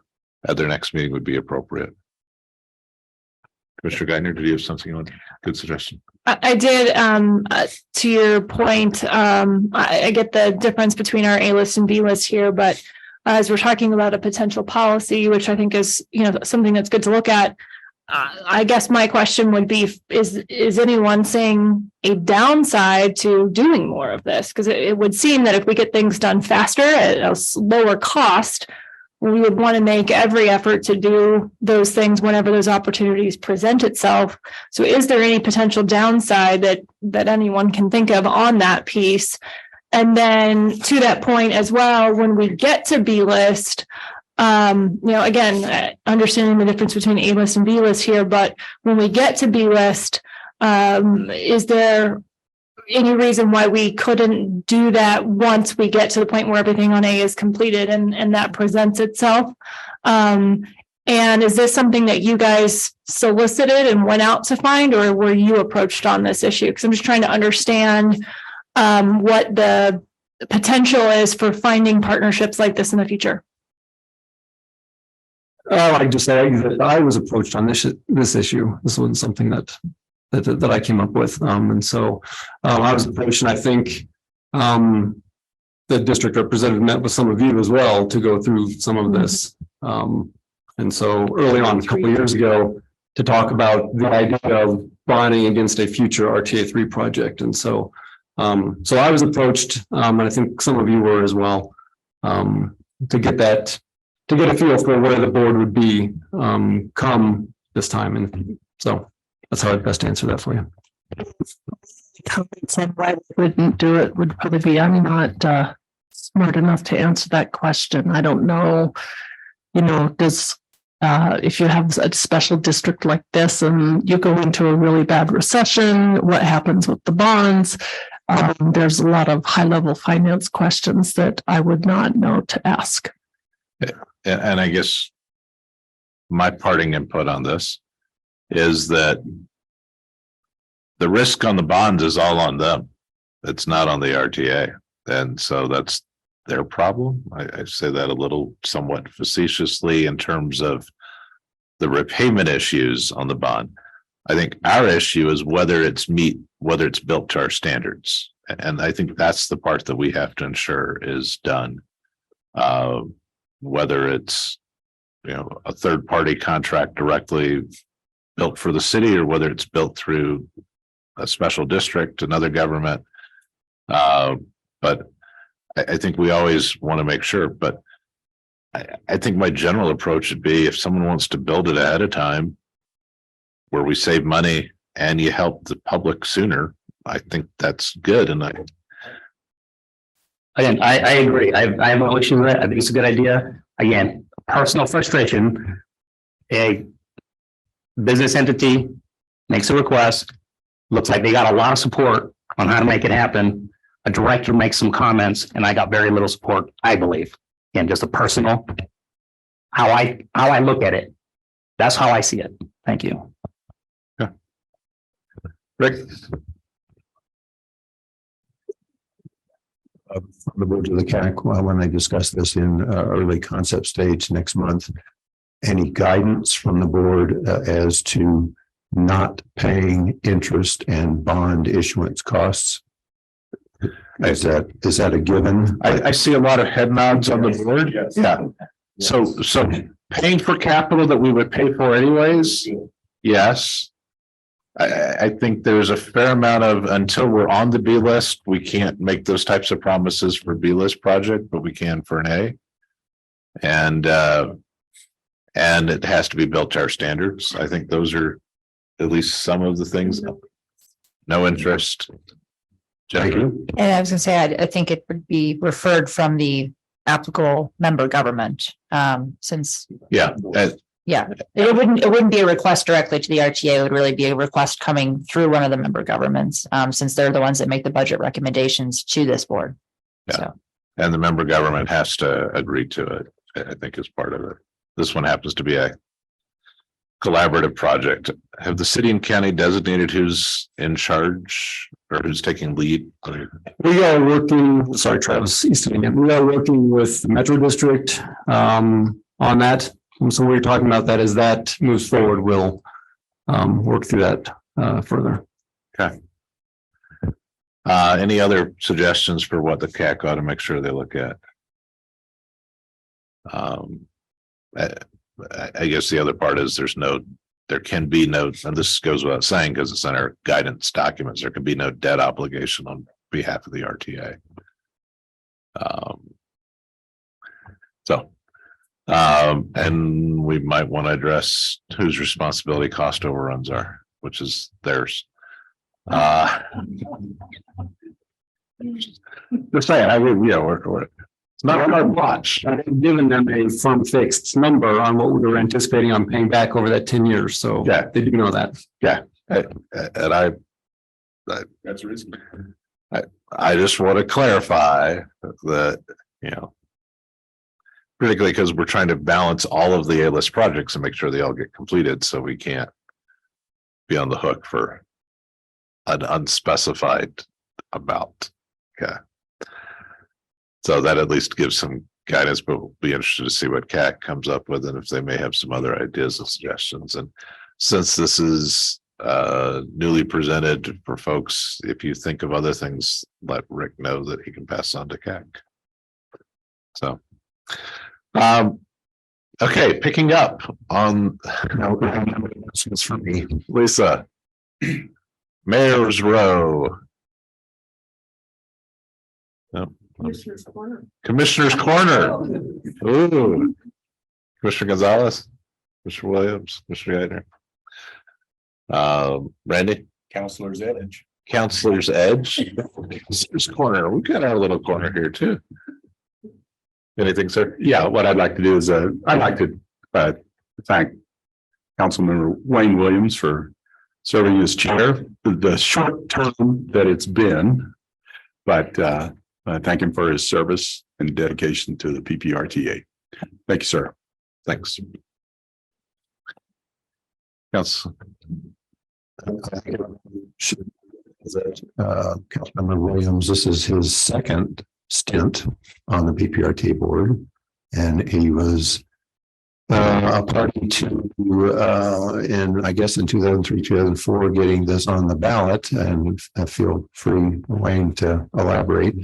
at their next meeting would be appropriate. Mr. Geithner, did you have something you want? Good suggestion. I did, to your point, I get the difference between our A list and B list here, but as we're talking about a potential policy, which I think is, something that's good to look at. I guess my question would be, is anyone saying a downside to doing more of this? Because it would seem that if we get things done faster at a lower cost, we would want to make every effort to do those things whenever those opportunities present itself. So is there any potential downside that anyone can think of on that piece? And then to that point as well, when we get to B list, again, understanding the difference between A list and B list here, but when we get to B list, is there any reason why we couldn't do that once we get to the point where everything on A is completed and that presents itself? And is this something that you guys solicited and went out to find, or were you approached on this issue? Because I'm just trying to understand what the potential is for finding partnerships like this in the future. I just say that I was approached on this issue. This wasn't something that I came up with. And so I was approached, and I think the district representative met with some of you as well to go through some of this. And so early on, a couple of years ago, to talk about the idea of bonding against a future RTA 3 project. And so I was approached, and I think some of you were as well, to get a feel for where the board would be come this time. And so that's how I'd best answer that for you. Comments on why we wouldn't do it would probably be, I'm not smart enough to answer that question. I don't know, does if you have a special district like this and you go into a really bad recession, what happens with the bonds? There's a lot of high-level finance questions that I would not know to ask. And I guess my parting input on this is that the risk on the bonds is all on them. It's not on the RTA. And so that's their problem. I say that a little somewhat facetiously in terms of the repayment issues on the bond. I think our issue is whether it's built to our standards. And I think that's the part that we have to ensure is done. Whether it's, a third party contract directly built for the city, or whether it's built through a special district, another government. But I think we always want to make sure, but I think my general approach would be if someone wants to build it ahead of time where we save money and you help the public sooner, I think that's good. And Again, I agree. I have no issue with it. I think it's a good idea. Again, personal frustration. A business entity makes a request, looks like they got a lot of support on how to make it happen. A director makes some comments and I got very little support, I believe. Again, just a personal, how I look at it. That's how I see it. Thank you. Rick? From the board to the CAC, when they discuss this in early concept stage next month, any guidance from the board as to not paying interest and bond issuance costs? Is that a given? I see a lot of head nods on the board. Yeah. So paying for capital that we would pay for anyways, yes. I think there's a fair amount of, until we're on the B list, we can't make those types of promises for B list project, but we can for an A. And it has to be built to our standards. I think those are at least some of the things. No interest. Jennifer? And I was gonna say, I think it would be referred from the applicable member government, since. Yeah. Yeah, it wouldn't be a request directly to the RTA. It would really be a request coming through one of the member governments, since they're the ones that make the budget recommendations to this board. Yeah. So. And the member government has to agree to it, I think, is part of it. This one happens to be a collaborative project. Have the city and county designated who's in charge or who's taking lead? We are working, sorry, Travis, we are working with the Metro District on that. So we're talking about that as that moves forward, we'll work through that further. Okay. Any other suggestions for what the CAC ought to make sure they look at? I guess the other part is there can be no, and this goes without saying because it's in our guidance documents, there can be no debt obligation on behalf of the RTA. And we might want to address whose responsibility cost overruns are, which is theirs. Just saying, it's not a hard watch. I've given them a firm fixed number on what we were anticipating on paying back over that 10 years. So yeah, they do know that. Yeah. And That's reason. I just want to clarify that, particularly because we're trying to balance all of the A-list projects and make sure they all get completed. So we can't be on the hook for an unspecified amount. Okay. So that at least gives some guidance, but we'll be interested to see what CAC comes up with and if they may have some other ideas and suggestions. And since this is newly presented for folks, if you think of other things, let Rick know that he can pass on to CAC. So, okay, picking up on for me, Lisa, Mayor's Row. Commissioner's Corner. Ooh. Commissioner Gonzalez, Mr. Williams, Mr. Geithner. Randy? Counselor's Edge. Counselor's Edge. Commissioner's Corner. We've got our little corner here too. Anything, sir? Yeah, what I'd like to do is I'd like to thank Councilmember Wayne Williams for serving as chair, the short term that it's been, but thank him for his service and dedication to the PPRTA. Thank you, sir. Thanks. Council. Councilmember Williams, this is his second stint on the PPRTA board, and he was a party to in 2003, 2004, getting this on the ballot, and I feel free, Wayne, to elaborate.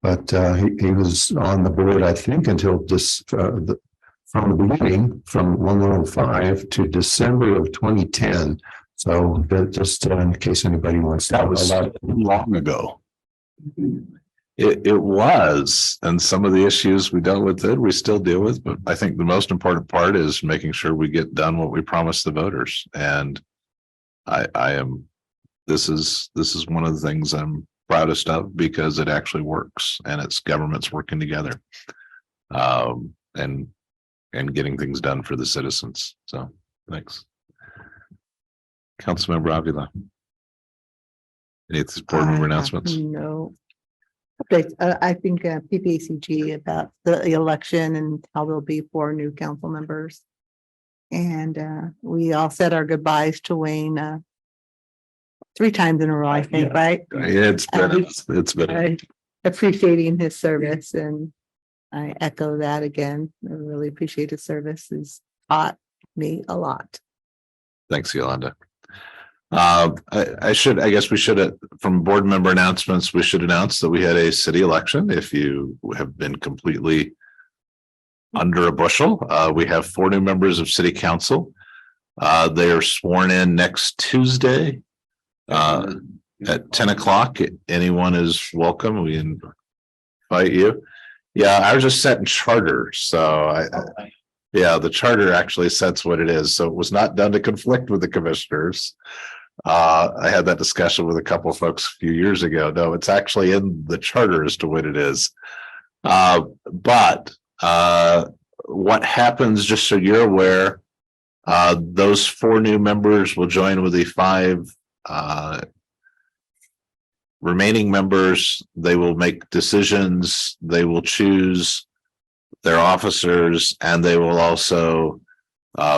But he was on the board, I think, until from the beginning, from 105 to December of 2010. So just in case anybody wants to. That was long ago. It was, and some of the issues we dealt with it, we still deal with, but I think the most important part is making sure we get done what we promised the voters. And this is one of the things I'm proudest of because it actually works and it's governments working together. And getting things done for the citizens. So thanks. Councilmember Avila. Any board member announcements? No. Updates. I think PPACG about the election and how there'll be 4 new council members. And we all said our goodbyes to Wayne 3 times in a row, I think, right? It's been Appreciating his service, and I echo that again. I really appreciate his service. He's taught me a lot. Thanks, Yolanda. I guess we should, from board member announcements, we should announce that we had a city election. If you have been completely under a bushel, we have 4 new members of city council. They are sworn in next Tuesday at 10 o'clock. Anyone is welcome. We invite you. Yeah, I was just setting charter. So the charter actually sets what it is. So it was not done to conflict with the commissioners. I had that discussion with a couple of folks a few years ago. No, it's actually in the charter as to what it is. But what happens, just so you're aware, those 4 new members will join with the 5 remaining members. They will make decisions. They will choose their officers, and they will also,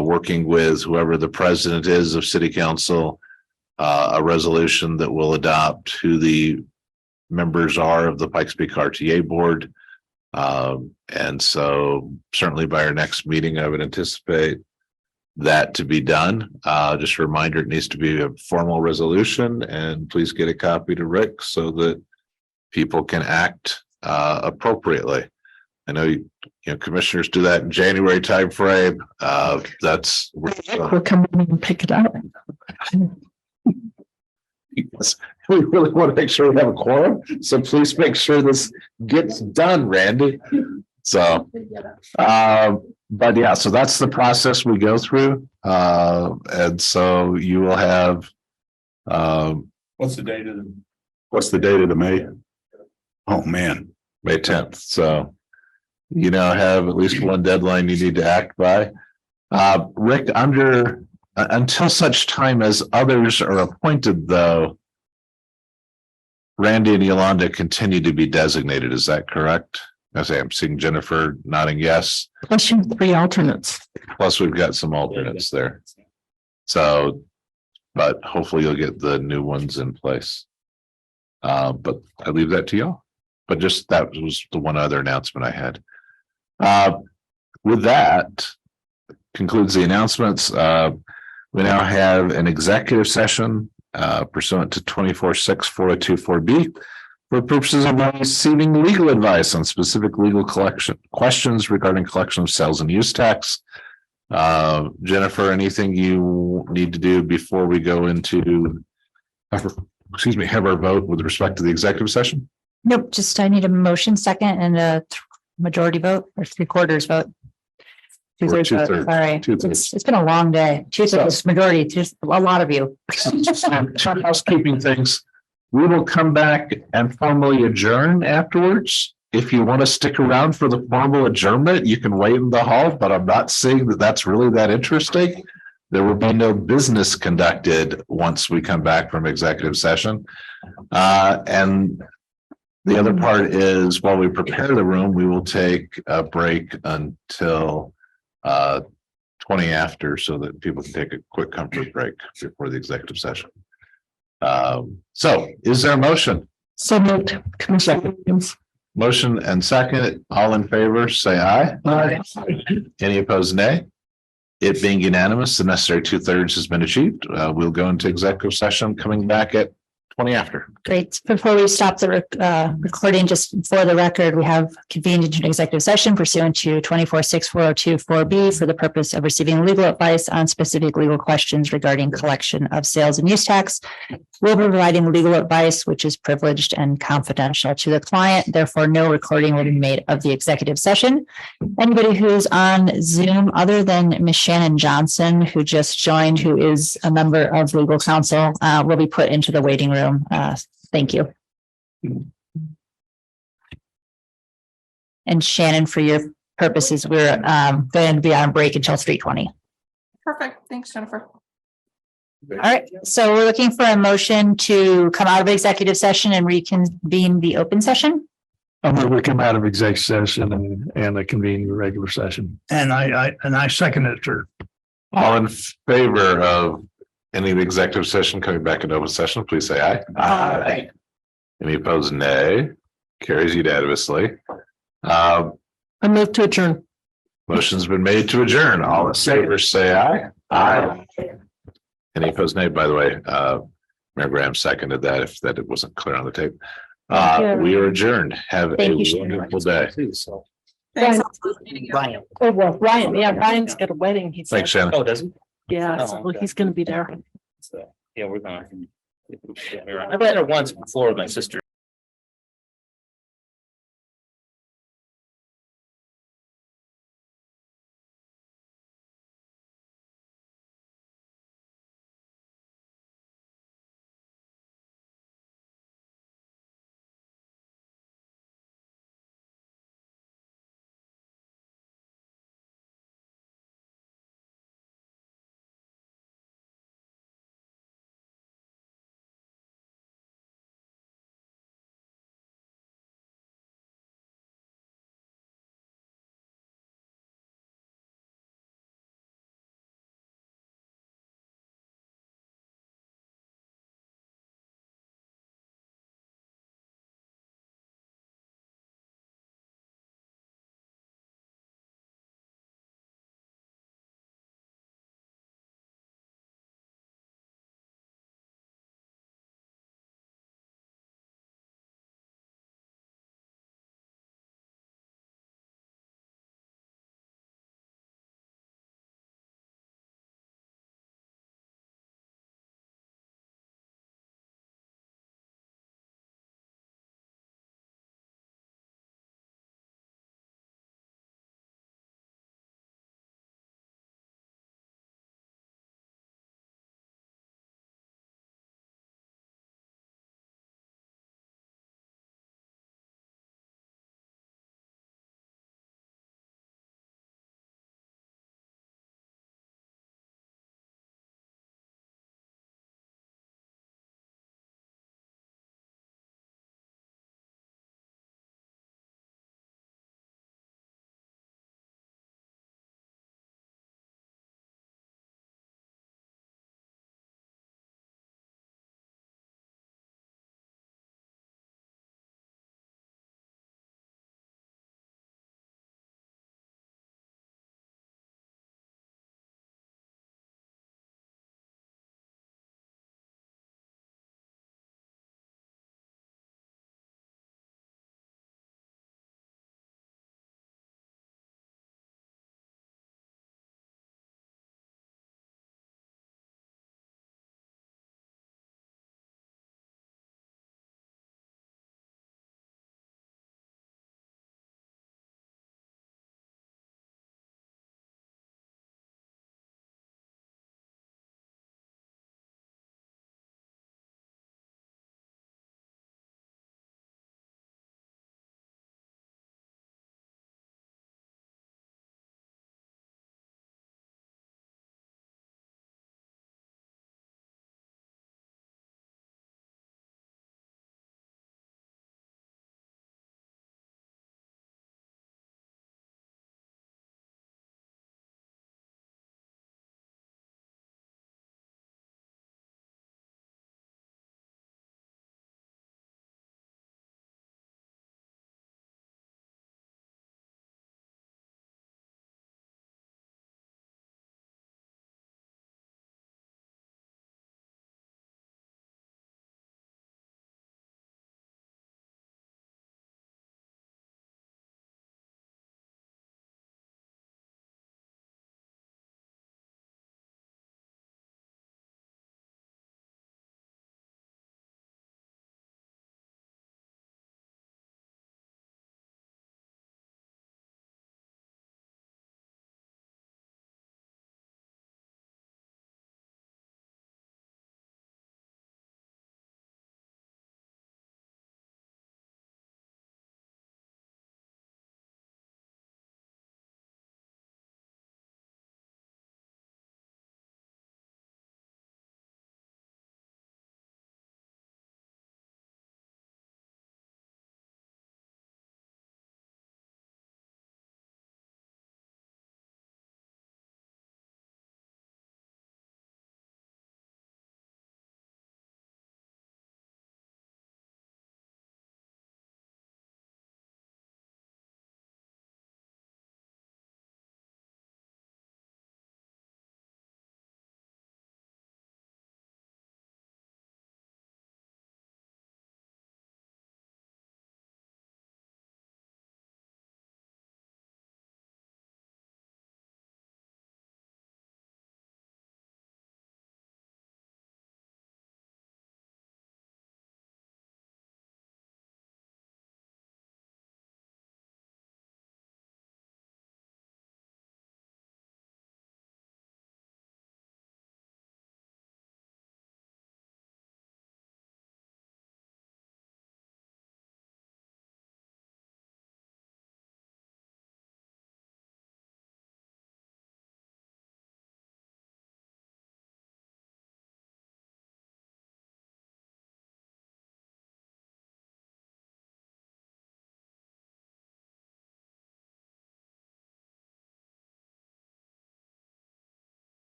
working with whoever the president is of city council, a resolution that will adopt who the members are of the Pikes PPRTA board. And so certainly by our next meeting, I would anticipate that to be done. Just a reminder, it needs to be a formal resolution, and please get a copy to Rick so that people can act appropriately. I know you know commissioners do that in January timeframe. We'll come in and pick it up. We really want to make sure we have a quorum, so please make sure this gets done, Randy. So, but yeah, so that's the process we go through. And so you will have, What's the date of the May? Oh, man. May 10th. So you now have at least one deadline you need to act by. Rick, until such time as others are appointed, though, Randy and Yolanda continue to be designated. Is that correct? I'm seeing Jennifer nodding yes. Plus you have 3 alternates. Plus we've got some alternates there. So, but hopefully you'll get the new ones in place. But I leave that to y'all. But just that was the one other announcement I had. With that, concludes the announcements. We now have an executive session pursuant to 24-6-4024B for purposes of receiving legal advice on specific legal collection questions regarding collection of sales and use tax. Jennifer, anything you need to do before we go into, have our vote with respect to the executive session? Nope, just I need a motion second and a majority vote or 3/4 vote. 2/3 vote. Sorry, it's been a long day. 2/3 majority, just a lot of you. Housekeeping things. We will come back and formally adjourn afterwards. If you want to stick around for the formal adjournment, you can wait in the hall, but I'm not seeing that that's really that interesting. There will be no business conducted once we come back from executive session. And the other part is while we prepare the room, we will take a break until 20 after so that people can take a quick comfort break before the executive session. So is there a motion? So moved, Commissioner Williams. Motion and second. All in favor, say aye. Aye. Any opposed, nay? It being unanimous, the necessary 2/3 has been achieved. We'll go into executive session coming back at 20 after. Great. Before we stop the recording, just for the record, we have convened into an executive session pursuant to 24-6-4024B for the purpose of receiving legal advice on specific legal questions regarding collection of sales and use tax. We'll be providing legal advice, which is privileged and confidential to the client. Therefore, no recording will be made of the executive session. Anybody who's on Zoom, other than Ms. Shannon Johnson, who just joined, who is a member of legal counsel, will be put into the waiting room. Thank you. And Shannon, for your purposes, we're going to be on break until 3:20. Perfect. Thanks, Jennifer. All right, so we're looking for a motion to come out of executive session and reconvene the open session. I'm going to come out of exec session and convene the regular session. And I second it, sir. All in favor of any executive session coming back into open session, please say aye. Aye. Any opposed, nay. Carries unanimously. I move to adjourn. Motion's been made to adjourn. All in favor, say aye. Aye. Any opposed, nay, by the way, Mayor Graham seconded that if that it wasn't clear on the tape. We are adjourned. Have a Thank you, Shannon. wonderful day. Ryan. Ryan. Oh, well, Ryan, yeah, Ryan's got a wedding. He said. Thanks, Shannon. Oh, does he? Yeah, Oh, so okay. he's gonna be there. So, yeah, we're gonna. I've been there once before with my sister.